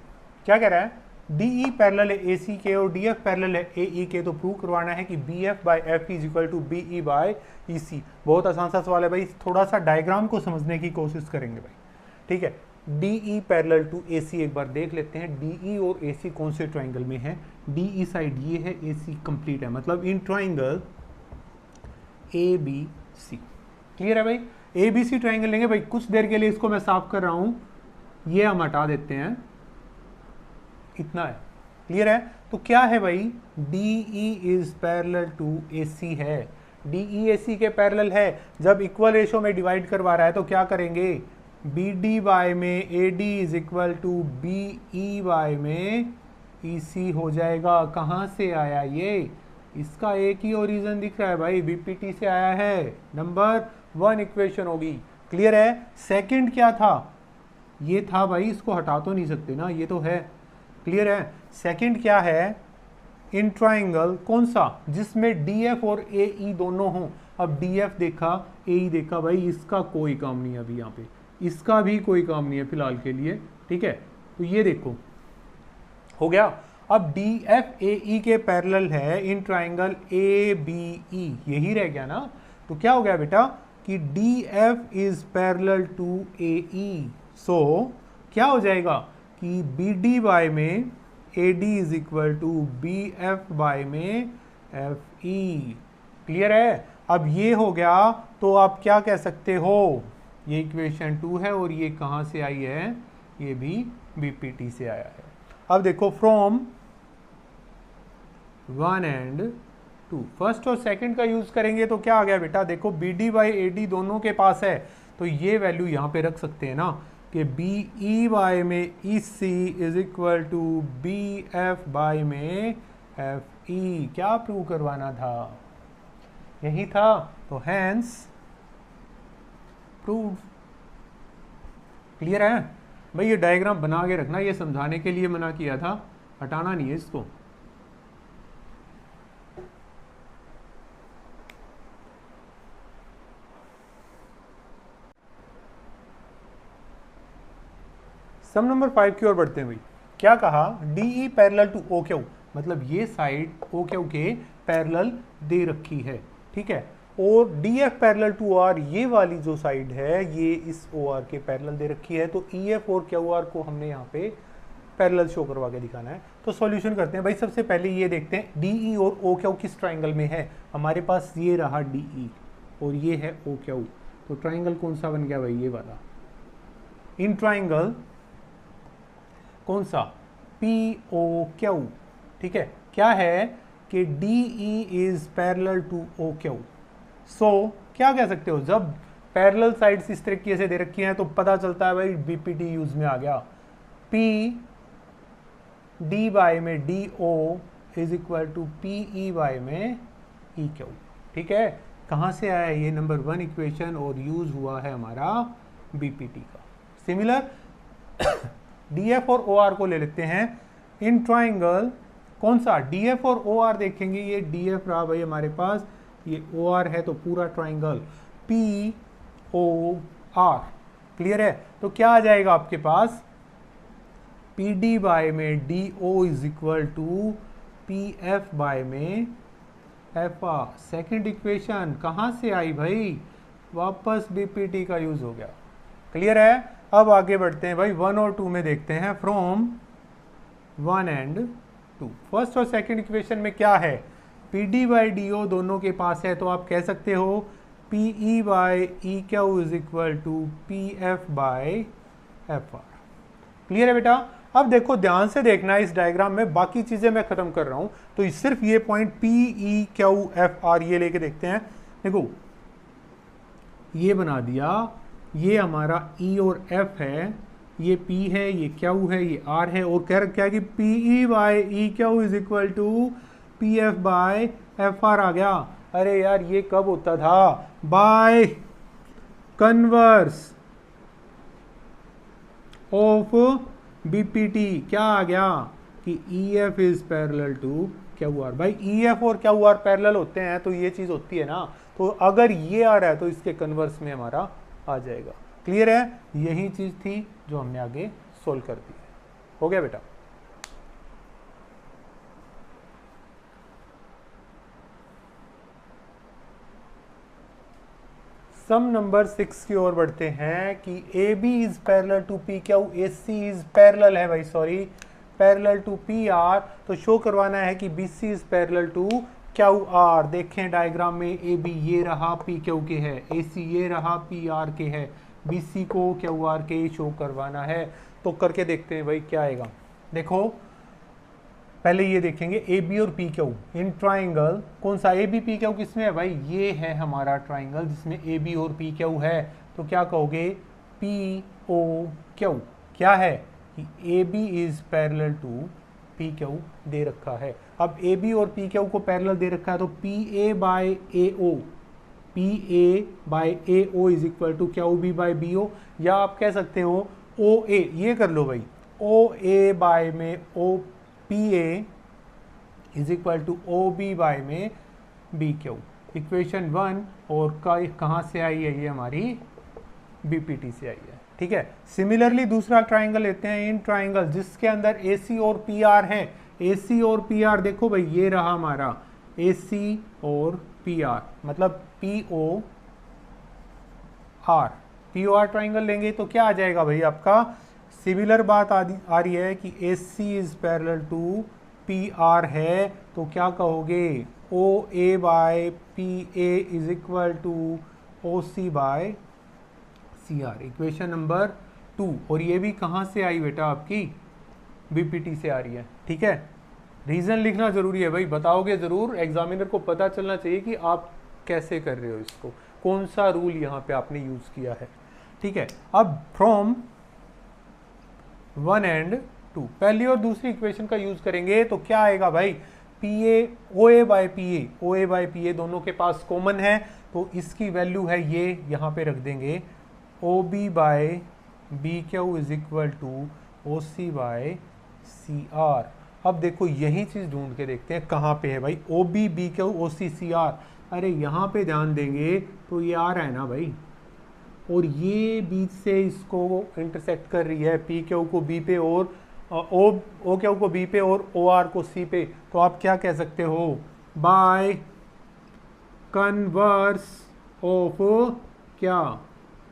क्या कह रहा है, डी ई पैरेलल है ए सी के और डी एफ पैरेलल है ए ई के, तो प्रूव करवाना है कि B F by F is equal to B E by E C. बहुत आसान सा सवाल है भाई, थोड़ा सा डायग्राम को समझने की कोशिश करेंगे भाई। ठीक है, D E parallel to A सी एक बार देख लेते हैं। डी ई और ए सी कौन से ट्राइंगल में है, डी ई साइड ये है, ए सी कंप्लीट है, मतलब in triangle A B C. Clear है भाई, ए बी सी ट्राइंगल लेंगे भाई। कुछ देर के लिए इसको मैं साफ कर रहा हूं, ये हम हटा देते हैं, इतना है। क्लियर है, तो क्या है भाई, D E is parallel to A C है, डी ई ए सी के पैरेलल है। जब इक्वल रेशो में डिवाइड करवा रहा है तो क्या करेंगे, बी डी वाई में A D is equal to B E Y में ई सी हो जाएगा। कहाँ से आया ये, इसका एक ही ओरिजिन दिख रहा है भाई, बीपीटी से आया है, नंबर 1 इक्वेशन होगी। क्लियर है, सेकंड क्या था, ये था भाई, इसको हटा तो नहीं सकते ना, ये तो है। क्लियर है, सेकंड क्या है, इन ट्राइंगल कौन सा, जिसमें डी एफ और ए ई दोनों हों। अब डी एफ देखा, ए ई देखा भाई, इसका कोई काम नहीं है अभी यहाँ पे, इसका भी कोई काम नहीं है फिलहाल के लिए। ठीक है, तो ये देखो हो गया। अब डी एफ ए ई के पैरेलल है इन ट्राइंगल ए बी ई, यही रह गया ना। तो क्या हो गया बेटा कि D F is parallel to A E. So क्या हो जाएगा कि बी डी वाई में A D is equal to B F Y में एफ ई। क्लियर है, अब ये हो गया, तो आप क्या कह सकते हो, ये इक्वेशन 2 है और ये कहाँ से आई है, ये भी बीपीटी से आया है। अब देखो फ्रॉम 1 एंड 2, फर्स्ट और सेकंड का यूज करेंगे तो क्या आ गया बेटा, देखो B D by A D दोनों के पास है, तो ये वैल्यू यहाँ पे रख सकते हैं ना कि बी ई वाई में E C is equal to B F by में एफ ई। क्या प्रूव करवाना था, यही था, तो हैंस प्रूव। क्लियर है भाई, ये डायग्राम बना के रखना, ये समझाने के लिए मना किया था, हटाना नहीं है इसको। सम नंबर 5 की ओर बढ़ते हैं भाई। क्या कहा, D E parallel to O Q, मतलब ये साइड ओ क्यू के पैरेलल दे रखी है। ठीक है, और D F parallel to R, ये वाली जो साइड है ये इस ओ आर के पैरेलल दे रखी है। तो ई एफ और क्यू आर को हमने यहाँ पे पैरेलल शो करवा के दिखाना है। तो सॉल्यूशन करते हैं भाई। सबसे पहले ये देखते हैं डी ई और ओ क्यू किस ट्राइंगल में है। हमारे पास ये रहा डी ई और ये है ओ क्यू, तो ट्राइंगल कौन सा बन गया भाई, ये वाला। इन ट्राइंगल कौन सा, पी ओ क्यू। ठीक है, क्या है कि D E is parallel to O Q. So क्या कह सकते हो, जब पैरेलल साइड्स इस तरीके से दे रखी हैं तो पता चलता है भाई बीपीटी यूज में आ गया। पी डी वाई में D O is equal to P E Y में ई क्यू। ठीक है, कहाँ से आया ये, नंबर 1 इक्वेशन, और यूज हुआ है हमारा बीपीटी का। सिमिलर डी एफ और ओ आर को ले लेते हैं। इन ट्राइंगल कौन सा, डी एफ और ओ आर देखेंगे, ये डी एफ रहा भाई हमारे पास, ये ओ आर है, तो पूरा triangle P O R. Clear है, तो क्या आ जाएगा आपके पास, पी डी बाय में D O is equal to P F by में एफ आर। सेकेंड इक्वेशन कहाँ से आई भाई, वापस बीपीटी का यूज हो गया। क्लियर है, अब आगे बढ़ते हैं भाई 1 और 2 में देखते हैं। फ्रॉम 1 एंड 2, फर्स्ट और सेकंड इक्वेशन में क्या है, P D by D O दोनों के पास है, तो आप कह सकते हो P E by E Q is equal to P F by F R. Clear है बेटा, अब देखो ध्यान से देखना इस डायग्राम में, बाकी चीजें मैं खत्म कर रहा हूं, तो सिर्फ ये point P E Q F R ये लेके देखते हैं। देखो ये बना दिया, ये हमारा ई और एफ है, ये पी है, ये क्यू है, ये आर है, और कह रखा है कि P E by E Q is equal to P F by F R आ गया। अरे यार ये कब होता था, बाय कन्वर्स ऑफ बीपीटी। क्या आ गया कि E F is parallel to Q R. भाई ई एफ और क्यू आर पैरेलल होते हैं तो ये चीज होती है ना, तो अगर ये आ रहा है तो इसके कन्वर्स में हमारा आ जाएगा। क्लियर है, यही चीज थी जो हमने आगे सोल्व कर दिए। हो गया बेटा। सम नंबर 6 की ओर बढ़ते हैं कि A B is parallel to P Q, A C is parallel है भाई, sorry parallel to P R, तो शो करवाना है कि B C is parallel to Q R. देखें डायग्राम में ए बी ये रहा पी क्यू के है, ए सी ये रहा पी आर के है, बी सी को क्यू आर के शो करवाना है। तो करके देखते हैं भाई क्या आएगा। देखो पहले ये देखेंगे ए बी और पी क्यू इन ट्राइंगल, कौन सा ए बी पी क्यू किसमें है भाई, ये है हमारा ट्राइंगल जिसमें ए बी और पी क्यू है। तो क्या कहोगे, पी ओ क्यू क्या है कि A B is parallel to P Q दे रखा है। अब ए बी और पी क्यू को पैरेलल दे रखा है तो P A by A O, P A by A O is equal to Q B by B O, या आप कह सकते हो ओ ए, ये कर लो भाई, ओ ए बाय में O P A is equal to O B by में बी क्यू। इक्वेशन 1 और कहाँ से आई है, ये हमारी बीपीटी से आई है। ठीक है। सिमिलरली दूसरा ट्राइंगल लेते हैं, इन ट्राइंगल जिसके अंदर ए सी और पी आर है। ए सी और पी आर देखो भाई ये रहा हमारा ए सी और पी आर, मतलब P O R, P O R triangle लेंगे तो क्या आ जाएगा भाई आपका, सिमिलर बात आ रही है कि A C is parallel to P R है, तो क्या कहोगे, O A by P A is equal to O C by C R. Equation number 2, और ये भी कहाँ से आई बेटा, आपकी बीपीटी से आ रही है। ठीक है। रीजन लिखना जरूरी है भाई, बताओगे जरूर, एग्जामिनर को पता चलना चाहिए कि आप कैसे कर रहे हो इसको, कौन सा रूल यहाँ पे आपने यूज किया है। ठीक है। अब फ्रॉम 1 एंड 2 पहली और दूसरी इक्वेशन का यूज करेंगे तो क्या आएगा भाई, P A O A by P A, O A by P A दोनों के पास कॉमन है, तो इसकी वैल्यू है ये, यहाँ पे रख देंगे O B by B Q is equal to O C by C R. अब देखो यही चीज ढूंढ के देखते हैं कहाँ पे है भाई, O B B Q O C C R. अरे यहाँ पे ध्यान देंगे तो ये आ रहा है ना भाई, और ये बीच से इसको इंटरसेक्ट कर रही है, पी क्यू को बी पे और ओ क्यू को बी पे और ओ आर को सी पे। तो आप क्या कह सकते हो, बाय कन्वर्स ऑफ क्या,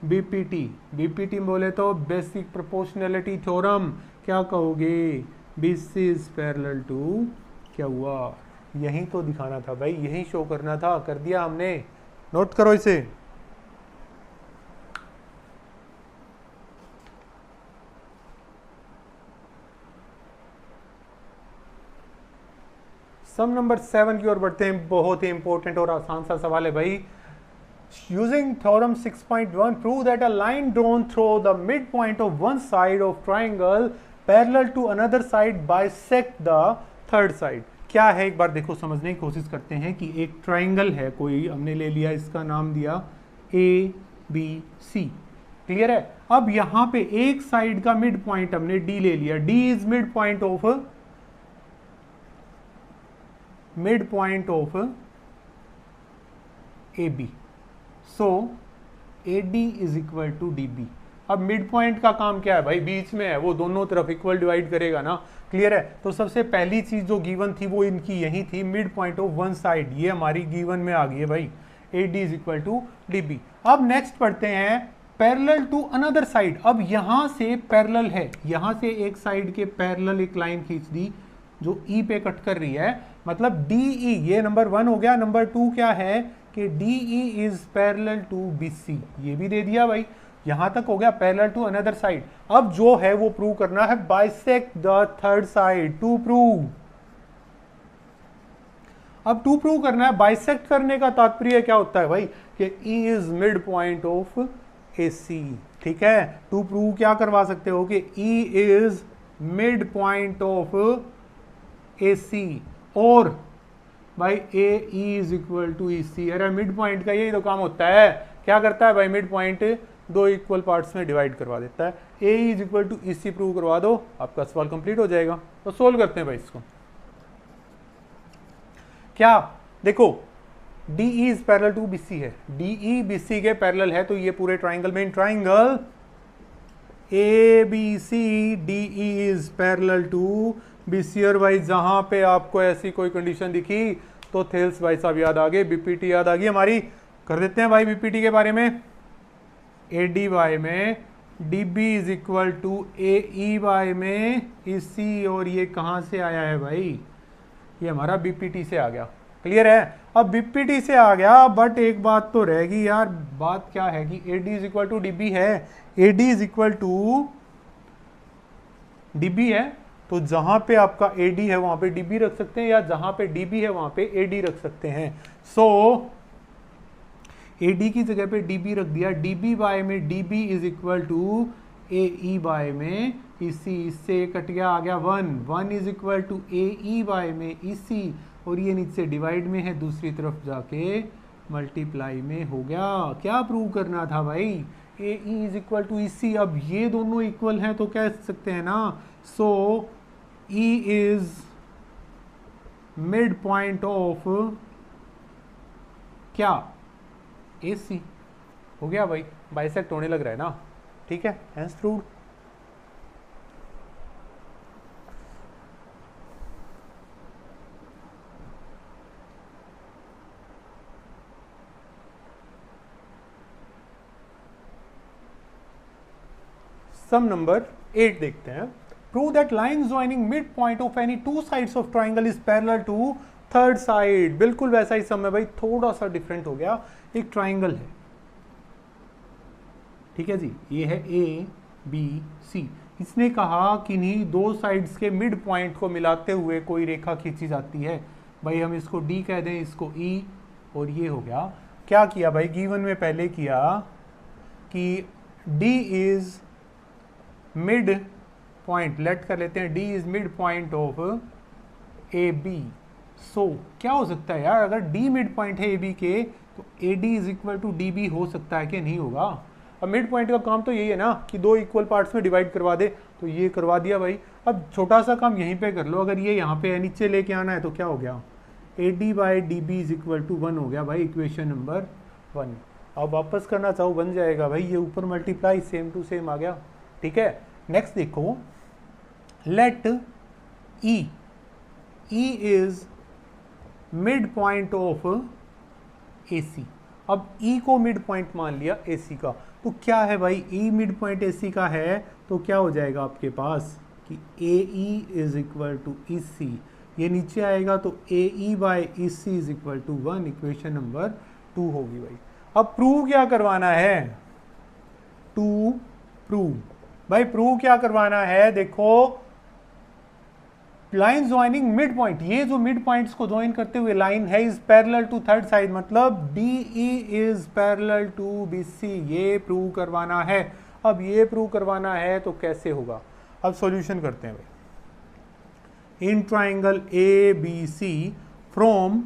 बीपीटी, बीपीटी बोले तो बेसिक प्रोपोर्शनैलिटी थ्योरम, क्या कहोगे, B C is parallel to Q R. यही तो दिखाना था भाई, यही शो करना था, कर दिया हमने। नोट करो इसे। सम नंबर 7 की ओर बढ़ते हैं, बहुत ही इंपॉर्टेंट और आसान सा सवाल है भाई। Using theorem 6.1 prove that a line drawn through the mid point of one side of triangle parallel to another side bisect the third side. क्या है एक बार देखो, समझने की कोशिश करते हैं कि एक ट्राइंगल है कोई, हमने ले लिया, इसका नाम दिया ए बी सी, क्लियर है। अब यहाँ पे एक साइड का मिड पॉइंट हमने डी ले लिया, D is mid point of A B, so A D is equal to D B. अब मिड पॉइंट का काम क्या है भाई, बीच में है, वो दोनों तरफ इक्वल डिवाइड करेगा ना, क्लियर है। तो सबसे पहली चीज जो गिवन थी वो इनकी यही थी, mid point of one side, ये हमारी गिवन में आ गई है भाई, A D is equal to D B. अब नेक्स्ट पढ़ते हैं पैरेलल टू अनदर साइड। अब यहां से पैरेलल है, यहां से एक साइड के पैरेलल एक लाइन खींच दी जो ई पे कट कर रही है, मतलब डी ई, ये नंबर 1 हो गया। नंबर 2 क्या है कि D E is parallel to B C, ये भी दे दिया भाई, यहां तक हो गया पैरेलल टू अनदर साइड। अब जो है वो प्रूव करना है bisect the third side, to prove. अब टू प्रूव करना है, बाइसेक्ट करने का तात्पर्य क्या होता है भाई कि E is mid point of A C, ठीक है। टू प्रूव क्या करवा सकते हो कि E is mid point of A C, और भाई A E is equal to E C. अरे मिड पॉइंट का यही तो काम होता है, क्या करता है भाई, मिड पॉइंट दो इक्वल पार्ट्स में डिवाइड करवा देता है। A is equal to E C prove करवा दो, आपका सवाल कंप्लीट हो जाएगा। तो सोल्व करते हैं भाई इसको। क्या देखो, D E is parallel to B C है, डी ई बी सी के पैरेलल है, तो ये पूरे ट्राइंगल में, triangle A B C D E is parallel to B C. और भाई जहां पे आपको ऐसी कोई कंडीशन दिखी तो थेल्स भाई साहब याद आ गए, बीपीटी याद आ गई हमारी। कर देते हैं भाई बीपीटी के बारे में। ए डी वाई में D B is equal to A E Y में इसी, और ये कहां से आया है भाई, ये हमारा बीपीटी से आ गया। क्लियर है? अब बीपीटी से आ गया, बट एक बात तो रहेगी यार, बात क्या है कि A D is equal to D B है, A D is equal to D B है, तो जहां पे आपका ए डी है वहां पे डी बी रख सकते हैं, या जहां पे डी बी है वहां पे ए डी रख सकते हैं। सो ए डी की जगह पे डी बी रख दिया, डी बी बाय में D B is equal to A E by में इसी, इससे कट गया, आ गया 1 is equal to A E by में इसी, और ये नीचे डिवाइड में है, दूसरी तरफ जाके मल्टीप्लाई में हो गया। क्या प्रूव करना था भाई, A E is equal to इसी। अब ये दोनों इक्वल हैं तो कह सकते हैं ना, so E is mid point of क्या, ए सी। हो गया भाई, बाइसेक्ट होने लग रहा है ना, ठीक है, हेंस प्रूव्ड। सम नंबर 8 देखते हैं। Prove that line joining mid point of any two sides of triangle is parallel to third side. बिल्कुल वैसा ही सम है भाई, थोड़ा सा डिफरेंट हो गया। एक ट्राइंगल है, ठीक है जी, ये है ए बी सी। इसने कहा कि नहीं दो साइड्स के मिड पॉइंट को मिलाते हुए कोई रेखा खींची जाती है। भाई हम इसको डी कह दें, इसको ई, और ये हो गया। क्या किया भाई, गिवन में पहले किया कि D is mid point, let कर लेते हैं D is mid point of A B. So क्या हो सकता है यार, अगर डी मिड पॉइंट है ए बी के, तो A D is equal to D B हो सकता है कि नहीं होगा। अब मिड पॉइंट का काम तो यही है ना कि दो इक्वल पार्ट्स में डिवाइड करवा दे, तो ये करवा दिया भाई। अब छोटा सा काम यहीं पे कर लो, अगर ये यहाँ पे है, नीचे लेके आना है, तो क्या हो गया, A D by D B is equal to 1 हो गया भाई, इक्वेशन नंबर 1। अब वापस करना चाहो बन जाएगा भाई, ये ऊपर मल्टीप्लाई सेम टू सेम आ गया, ठीक है। नेक्स्ट देखो, let E, E is mid point of A C. अब ई को मिड पॉइंट मान लिया ए सी का, तो क्या है भाई, ई मिड पॉइंट ए सी का है, तो क्या हो जाएगा आपके पास कि A E is equal to E C. ये नीचे आएगा तो A E by E C is equal to 1, equation number 2 होगी भाई। अब प्रूव क्या करवाना है, टू प्रूव। भाई प्रूव क्या करवाना है, देखो लाइन ज्वाइनिंग मिड पॉइंट, ये जो मिड पॉइंट्स को ज्वाइन करते हुए लाइन है, is parallel to third side, मतलब D E is parallel to B C, ये प्रूव करवाना है। अब ये प्रूव करवाना है तो कैसे होगा, अब सॉल्यूशन करते हैं भाई। In triangle A B C from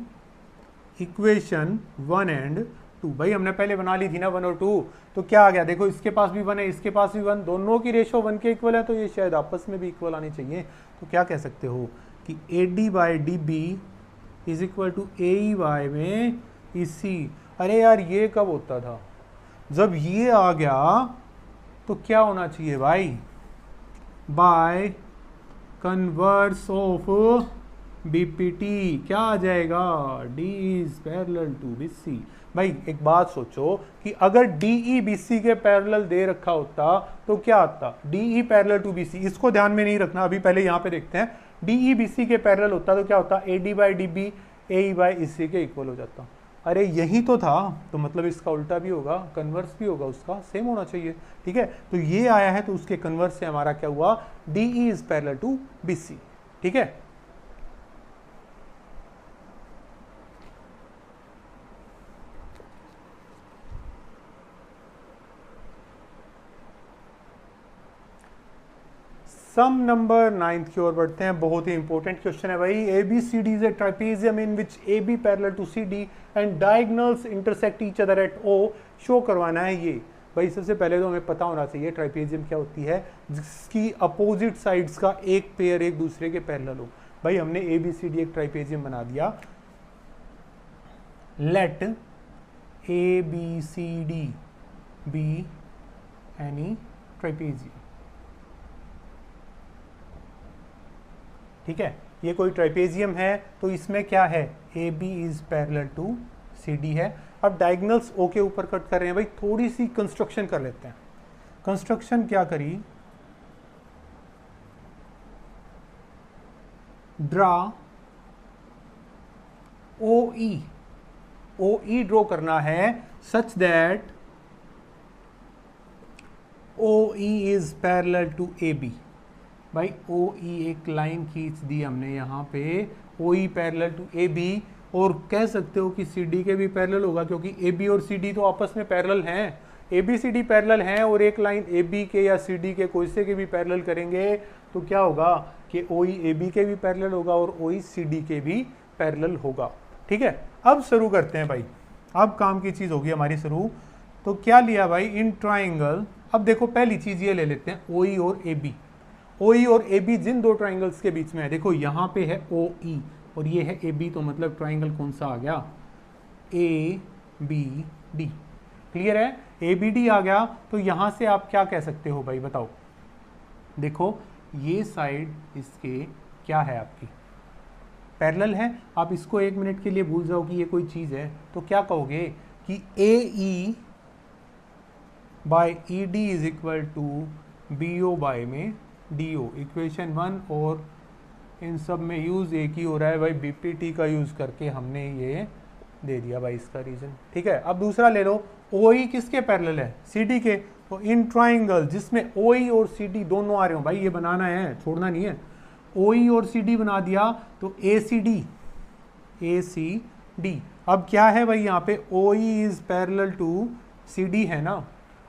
equation 1 and 2, भाई हमने पहले बना ली थी ना 1 और 2, तो क्या आ गया, देखो इसके पास भी 1 है, इसके पास भी 1, दोनों की रेशो 1 के इक्वल है, तो ये शायद आपस में भी इक्वल आनी चाहिए। तो क्या कह सकते हो कि A D by D B is equal to A E Y में ई सी। अरे यार ये कब होता था, जब ये आ गया तो क्या होना चाहिए भाई, बाय कन्वर्स ऑफ बीपीटी क्या आ जाएगा, D is parallel to B C. भाई एक बात सोचो कि अगर डी ई बी सी के पैरेलल दे रखा होता तो क्या आता, D E parallel to B C, इसको ध्यान में नहीं रखना, अभी पहले यहाँ पे देखते हैं। डी ई बी सी के पैरेलल होता तो क्या होता, A D by D B A E by E C के इक्वल हो जाता। अरे यही तो था, तो मतलब इसका उल्टा भी होगा, कन्वर्स भी होगा, उसका सेम होना चाहिए, ठीक है। तो ये आया है तो उसके कन्वर्स से हमारा क्या हुआ, D E is parallel to B C, ठीक है। सम नंबर 9 की ओर बढ़ते हैं। बहुत ही इंपॉर्टेंट क्वेश्चन है भाई। A B C D is a trapezium in which A B parallel to C D and diagonals intersect each other at O. Show करवाना है ये। भाई सबसे पहले तो हमें पता होना चाहिए ट्राइपेजियम क्या होती है, जिसकी अपोजिट साइड्स का एक पेयर एक दूसरे के पैरेलल हो। भाई हमने ए बी सी डी एक ट्राइपेजियम बना दिया। Let A B C D be any trapezium. ठीक है, ये कोई ट्राइपेजियम है तो इसमें क्या है, A B is parallel to C D है। अब डायगोनल्स ओ के ऊपर कट कर रहे हैं भाई, थोड़ी सी कंस्ट्रक्शन कर लेते हैं। कंस्ट्रक्शन क्या करी, ड्रा ओ ई ड्रॉ करना है such that O E is parallel to A B. भाई ओ ई एक लाइन खींच दी हमने यहाँ पे, O E parallel to A B, और कह सकते हो कि सी डी के भी पैरेलल होगा क्योंकि ए बी और सी डी तो आपस में पैरेलल हैं, A B C D parallel हैं, और एक लाइन ए बी के या सी डी के कोई से के भी पैरेलल करेंगे तो क्या होगा कि ओ ई ए बी के भी पैरेलल होगा और ओ ई सी डी के भी पैरेलल होगा। ठीक है, अब शुरू करते हैं भाई, अब काम की चीज़ होगी हमारी शुरू। तो क्या लिया भाई, इन ट्राइंगल, अब देखो पहली चीज़ ये ले लेते हैं ओ ई और ए बी। ओ ई और ए बी जिन दो ट्राइंगल्स के बीच में है, देखो यहाँ पे है ओ ई और ये है ए बी, तो मतलब ट्राइंगल कौन सा आ गया, ए बी डी। क्लियर है, ए बी डी आ गया। तो यहाँ से आप क्या कह सकते हो भाई, बताओ। देखो ये साइड इसके क्या है, आपकी पैरेलल है। आप इसको एक मिनट के लिए भूल जाओ कि ये कोई चीज़ है, तो क्या कहोगे कि A E by E D is equal to B O by में डी ओ। इक्वेशन 1 और इन सब में यूज़ एक ही हो रहा है भाई, बीपीटी का यूज़ करके हमने ये दे दिया भाई इसका रीजन। ठीक है, अब दूसरा ले लो, ओ ई किसके पैरेलल है, सी डी के। तो इन ट्राइंगल जिसमें ओ ई और सी डी दोनों आ रहे हो भाई, ये बनाना है, छोड़ना नहीं है। ओ ई और सी डी बना दिया तो ए सी डी। अब क्या है भाई यहाँ पे, O E is parallel to C D है ना।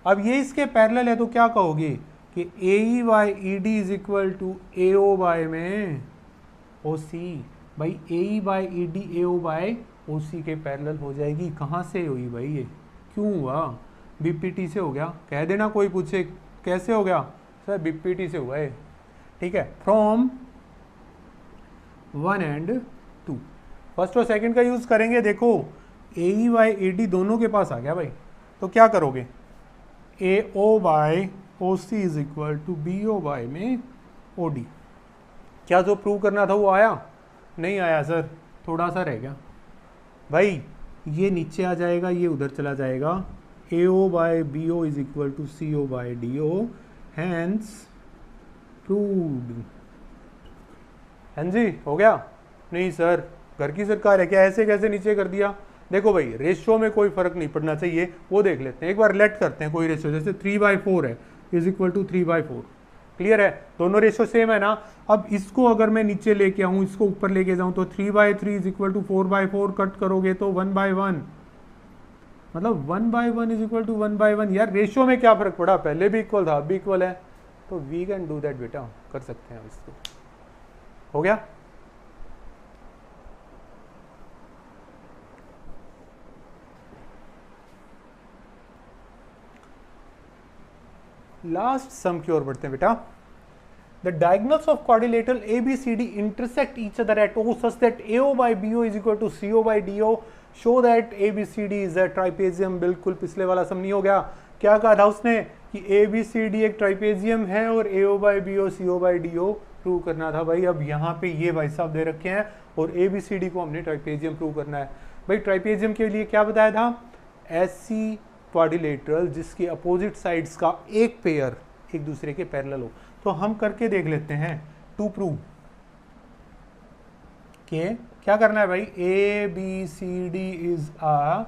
अब ये इसके पैरेलल है तो क्या कहोगे कि A E by E D is equal to A O by में ओ सी। भाई A E by E D A O by O C के पैरेलल हो जाएगी। कहाँ से हुई भाई, ये क्यों हुआ, बीपीटी से हो गया। कह देना कोई पूछे कैसे हो गया, सर बीपीटी से हुआ है। ठीक है, फ्रॉम 1 and 2 फर्स्ट और सेकंड का यूज करेंगे। देखो ए ई बाई ए डी दोनों के पास आ गया भाई, तो क्या करोगे, A O by O C is equal to B O by में ओ डी। क्या जो प्रूव करना था वो आया, नहीं आया सर, थोड़ा सा रह गया भाई। ये नीचे आ जाएगा, ये उधर चला जाएगा। A O by B O is equal to C O by D O, hence proved. हाँ जी, हो गया। नहीं सर घर की सरकार है क्या, ऐसे कैसे नीचे कर दिया। देखो भाई रेशियो में कोई फर्क नहीं पड़ना चाहिए, वो देख लेते हैं एक बार, लेट करते हैं कोई रेशियो, जैसे 3/4 है इज इक्वल टू 3/4। क्लियर है, दोनों रेशियो सेम है ना। अब इसको अगर मैं नीचे लेके आऊँ, इसको ऊपर लेके जाऊँ, तो 3/3 इज इक्वल टू 4/4, कट करोगे तो 1/1, मतलब 1/1 इज इक्वल टू 1/1। यार रेशियो में क्या फर्क पड़ा, पहले भी इक्वल था अब भी इक्वल है, तो वी कैन डू दैट बेटा, कर सकते हैं इसको। हो गया, लास्ट सम की ओर बढ़ते हैं बेटा। The diagonals of quadrilateral ABCD intersect each other at O such that AO by BO is equal to CO by DO. Show that ABCD is a trapezium। बिल्कुल पिछले वाला सम नहीं हो गया। क्या कहा था उसने कि ABCD एक ट्राइपेजियम है और AO by BO CO by DO prove करना था भाई। अब यहाँ पे ये भाई साहब दे रखे हैं और ABCD को हमने ट्राइपेजियम प्रूव करना है। भाई ट्राइपेजियम के लिए क्या बताया था, ऐसी क्वाड्रिलेटरल जिसकी अपोजिट साइड्स का एक पेयर एक दूसरे के पैरेलल हो। तो हम करके देख लेते हैं टू प्रूव के क्या करना है भाई, A B C D is a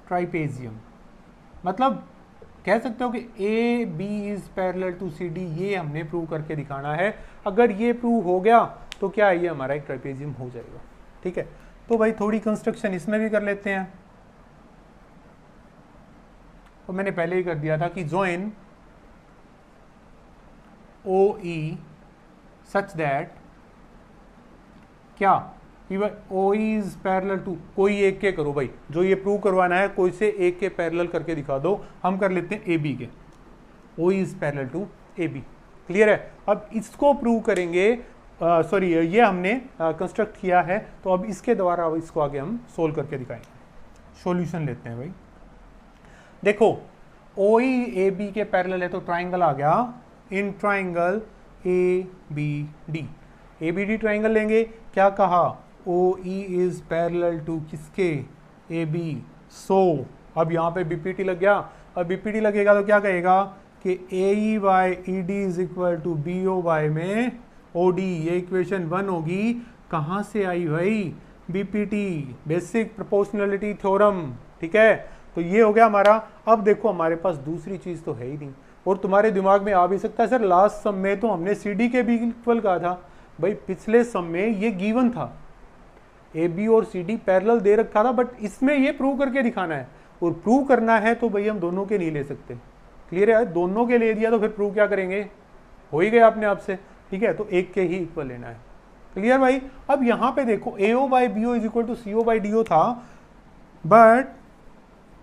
trapezium. मतलब कह सकते हो कि A B is parallel to C D, ये हमने प्रूव करके दिखाना है। अगर ये प्रूव हो गया तो क्या ये हमारा एक ट्राइपेजियम हो जाएगा। ठीक है, तो भाई थोड़ी कंस्ट्रक्शन इसमें भी कर लेते हैं। तो मैंने पहले ही कर दिया था कि join O E such that क्या, ओ इज पैरेलल टू, कोई एक के करो भाई, जो ये प्रूव करवाना है कोई से एक के पैरेलल करके दिखा दो। हम कर लेते हैं ए बी के, O is parallel to A B. Clear है, अब इसको प्रूव करेंगे, सॉरी ये हमने कंस्ट्रक्ट किया है, तो अब इसके द्वारा इसको आगे हम सोल्व करके दिखाएंगे। सॉल्यूशन लेते हैं भाई। देखो ओ ई ए बी के पैरेलल है तो ट्राइंगल आ गया। In triangle A B D, A B D triangle लेंगे, क्या कहा, O E is parallel to किसके, ए बी। सो अब यहाँ पे बीपीटी लग गया, अब बीपीटी लगेगा तो क्या कहेगा कि A E by E D is equal to B O by में ओ डी, ये इक्वेशन 1 होगी। कहाँ से आई भाई, बीपीटी, बेसिक प्रोपोर्शनलिटी थ्योरम, ठीक है। तो ये हो गया हमारा। अब देखो हमारे पास दूसरी चीज तो है ही नहीं, और तुम्हारे दिमाग में आ भी सकता है सर लास्ट सम में तो हमने सी डी के भी इक्वल कहा था। भाई पिछले सम में ये गिवन था, ए बी और सी डी पैरेलल दे रखा था, बट इसमें ये प्रूव करके दिखाना है, और प्रूव करना है तो भाई हम दोनों के नहीं ले सकते। क्लियर है, दोनों के ले दिया तो फिर प्रूव क्या करेंगे, हो ही गया अपने आप से, ठीक है। तो एक के ही इक्वल लेना है। क्लियर भाई। अब यहां पे देखो A O by B O is equal to C O by D O था, but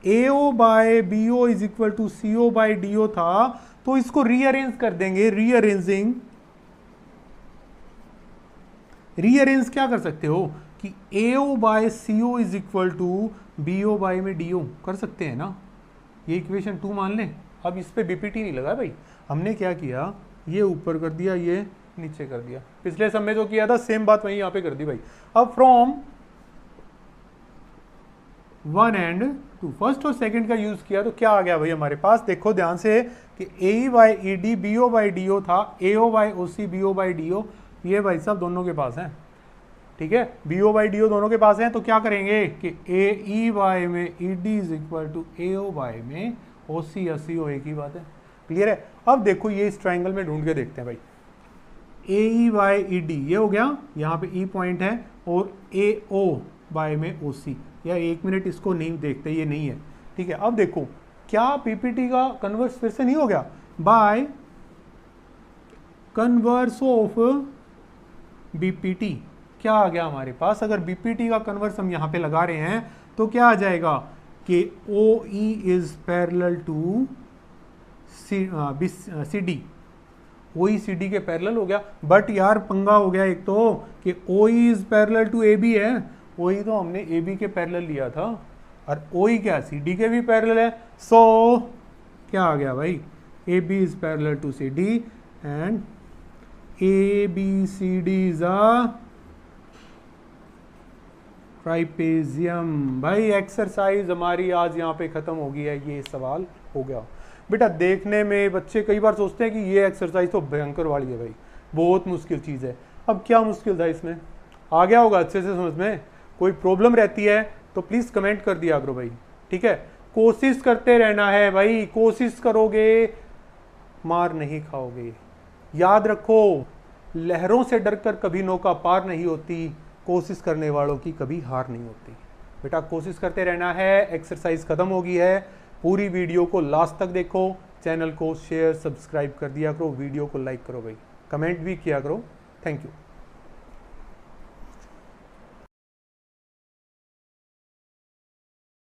A O by B O is equal to C O by D O था, तो इसको रीअरेंज कर देंगे। रीअरेंज क्या कर सकते हो कि A O by C O is equal to B O by में डी ओ कर सकते हैं ना, ये इक्वेशन 2 मान लें। अब इस पे बीपीटी नहीं लगा भाई, हमने क्या किया, ये ऊपर कर दिया, ये नीचे कर दिया। पिछले समय जो किया था सेम बात वही यहाँ पे कर दी भाई। अब फ्रॉम 1 एंड 2 फर्स्ट और सेकंड का यूज किया तो क्या आ गया भाई हमारे पास, देखो ध्यान से कि A by E D B O by D O था, A O by O C B O by D O, ये भाई साहब दोनों के पास है, ठीक है। B O by D O दोनों के पास है, तो क्या करेंगे कि ए ई बाई में E D is equal to A O by में ओ सी, या सी ओ, एक ही बात है। क्लियर है। अब देखो ये इस ट्राइंगल में ढूंढ के देखते हैं भाई, A E by E D ये हो गया, यहाँ पे ई पॉइंट है, और ए ओ बाई में ओ सी, या 1 मिनट इसको नहीं देखते, ये नहीं है, ठीक है। अब देखो क्या पीपीटी का कन्वर्स फिर से नहीं हो गया, बाय कन्वर्स ऑफ बीपीटी, क्या आ गया हमारे पास, अगर बीपीटी का कन्वर्स हम यहाँ पे लगा रहे हैं तो क्या आ जाएगा कि O E is parallel to C D, O E C D के पैरेलल हो गया। बट यार पंगा हो गया एक तो कि O E is parallel to A B है, ओ ई तो हमने ए बी के पैरेलल लिया था, और ओ ई क्या सी डी के भी पैरेलल है। सो क्या आ गया भाई, A B is parallel to C D and A B C D is a trapezium. भाई एक्सरसाइज हमारी आज यहाँ पे खत्म हो गई है, ये सवाल हो गया। बेटा देखने में बच्चे कई बार सोचते हैं कि ये एक्सरसाइज तो भयंकर वाली है भाई, बहुत मुश्किल चीज़ है। अब क्या मुश्किल था इसमें, आ गया होगा अच्छे से समझ में। कोई प्रॉब्लम रहती है तो प्लीज़ कमेंट कर दिया करो भाई, ठीक है। कोशिश करते रहना है भाई, कोशिश करोगे मार नहीं खाओगे। याद रखो, लहरों से डरकर कभी नौका पार नहीं होती, कोशिश करने वालों की कभी हार नहीं होती। बेटा कोशिश करते रहना है। एक्सरसाइज खत्म हो गई है, पूरी वीडियो को लास्ट तक देखो, चैनल को शेयर सब्सक्राइब कर दिया करो, वीडियो को लाइक करो भाई, कमेंट भी किया करो। Thank you.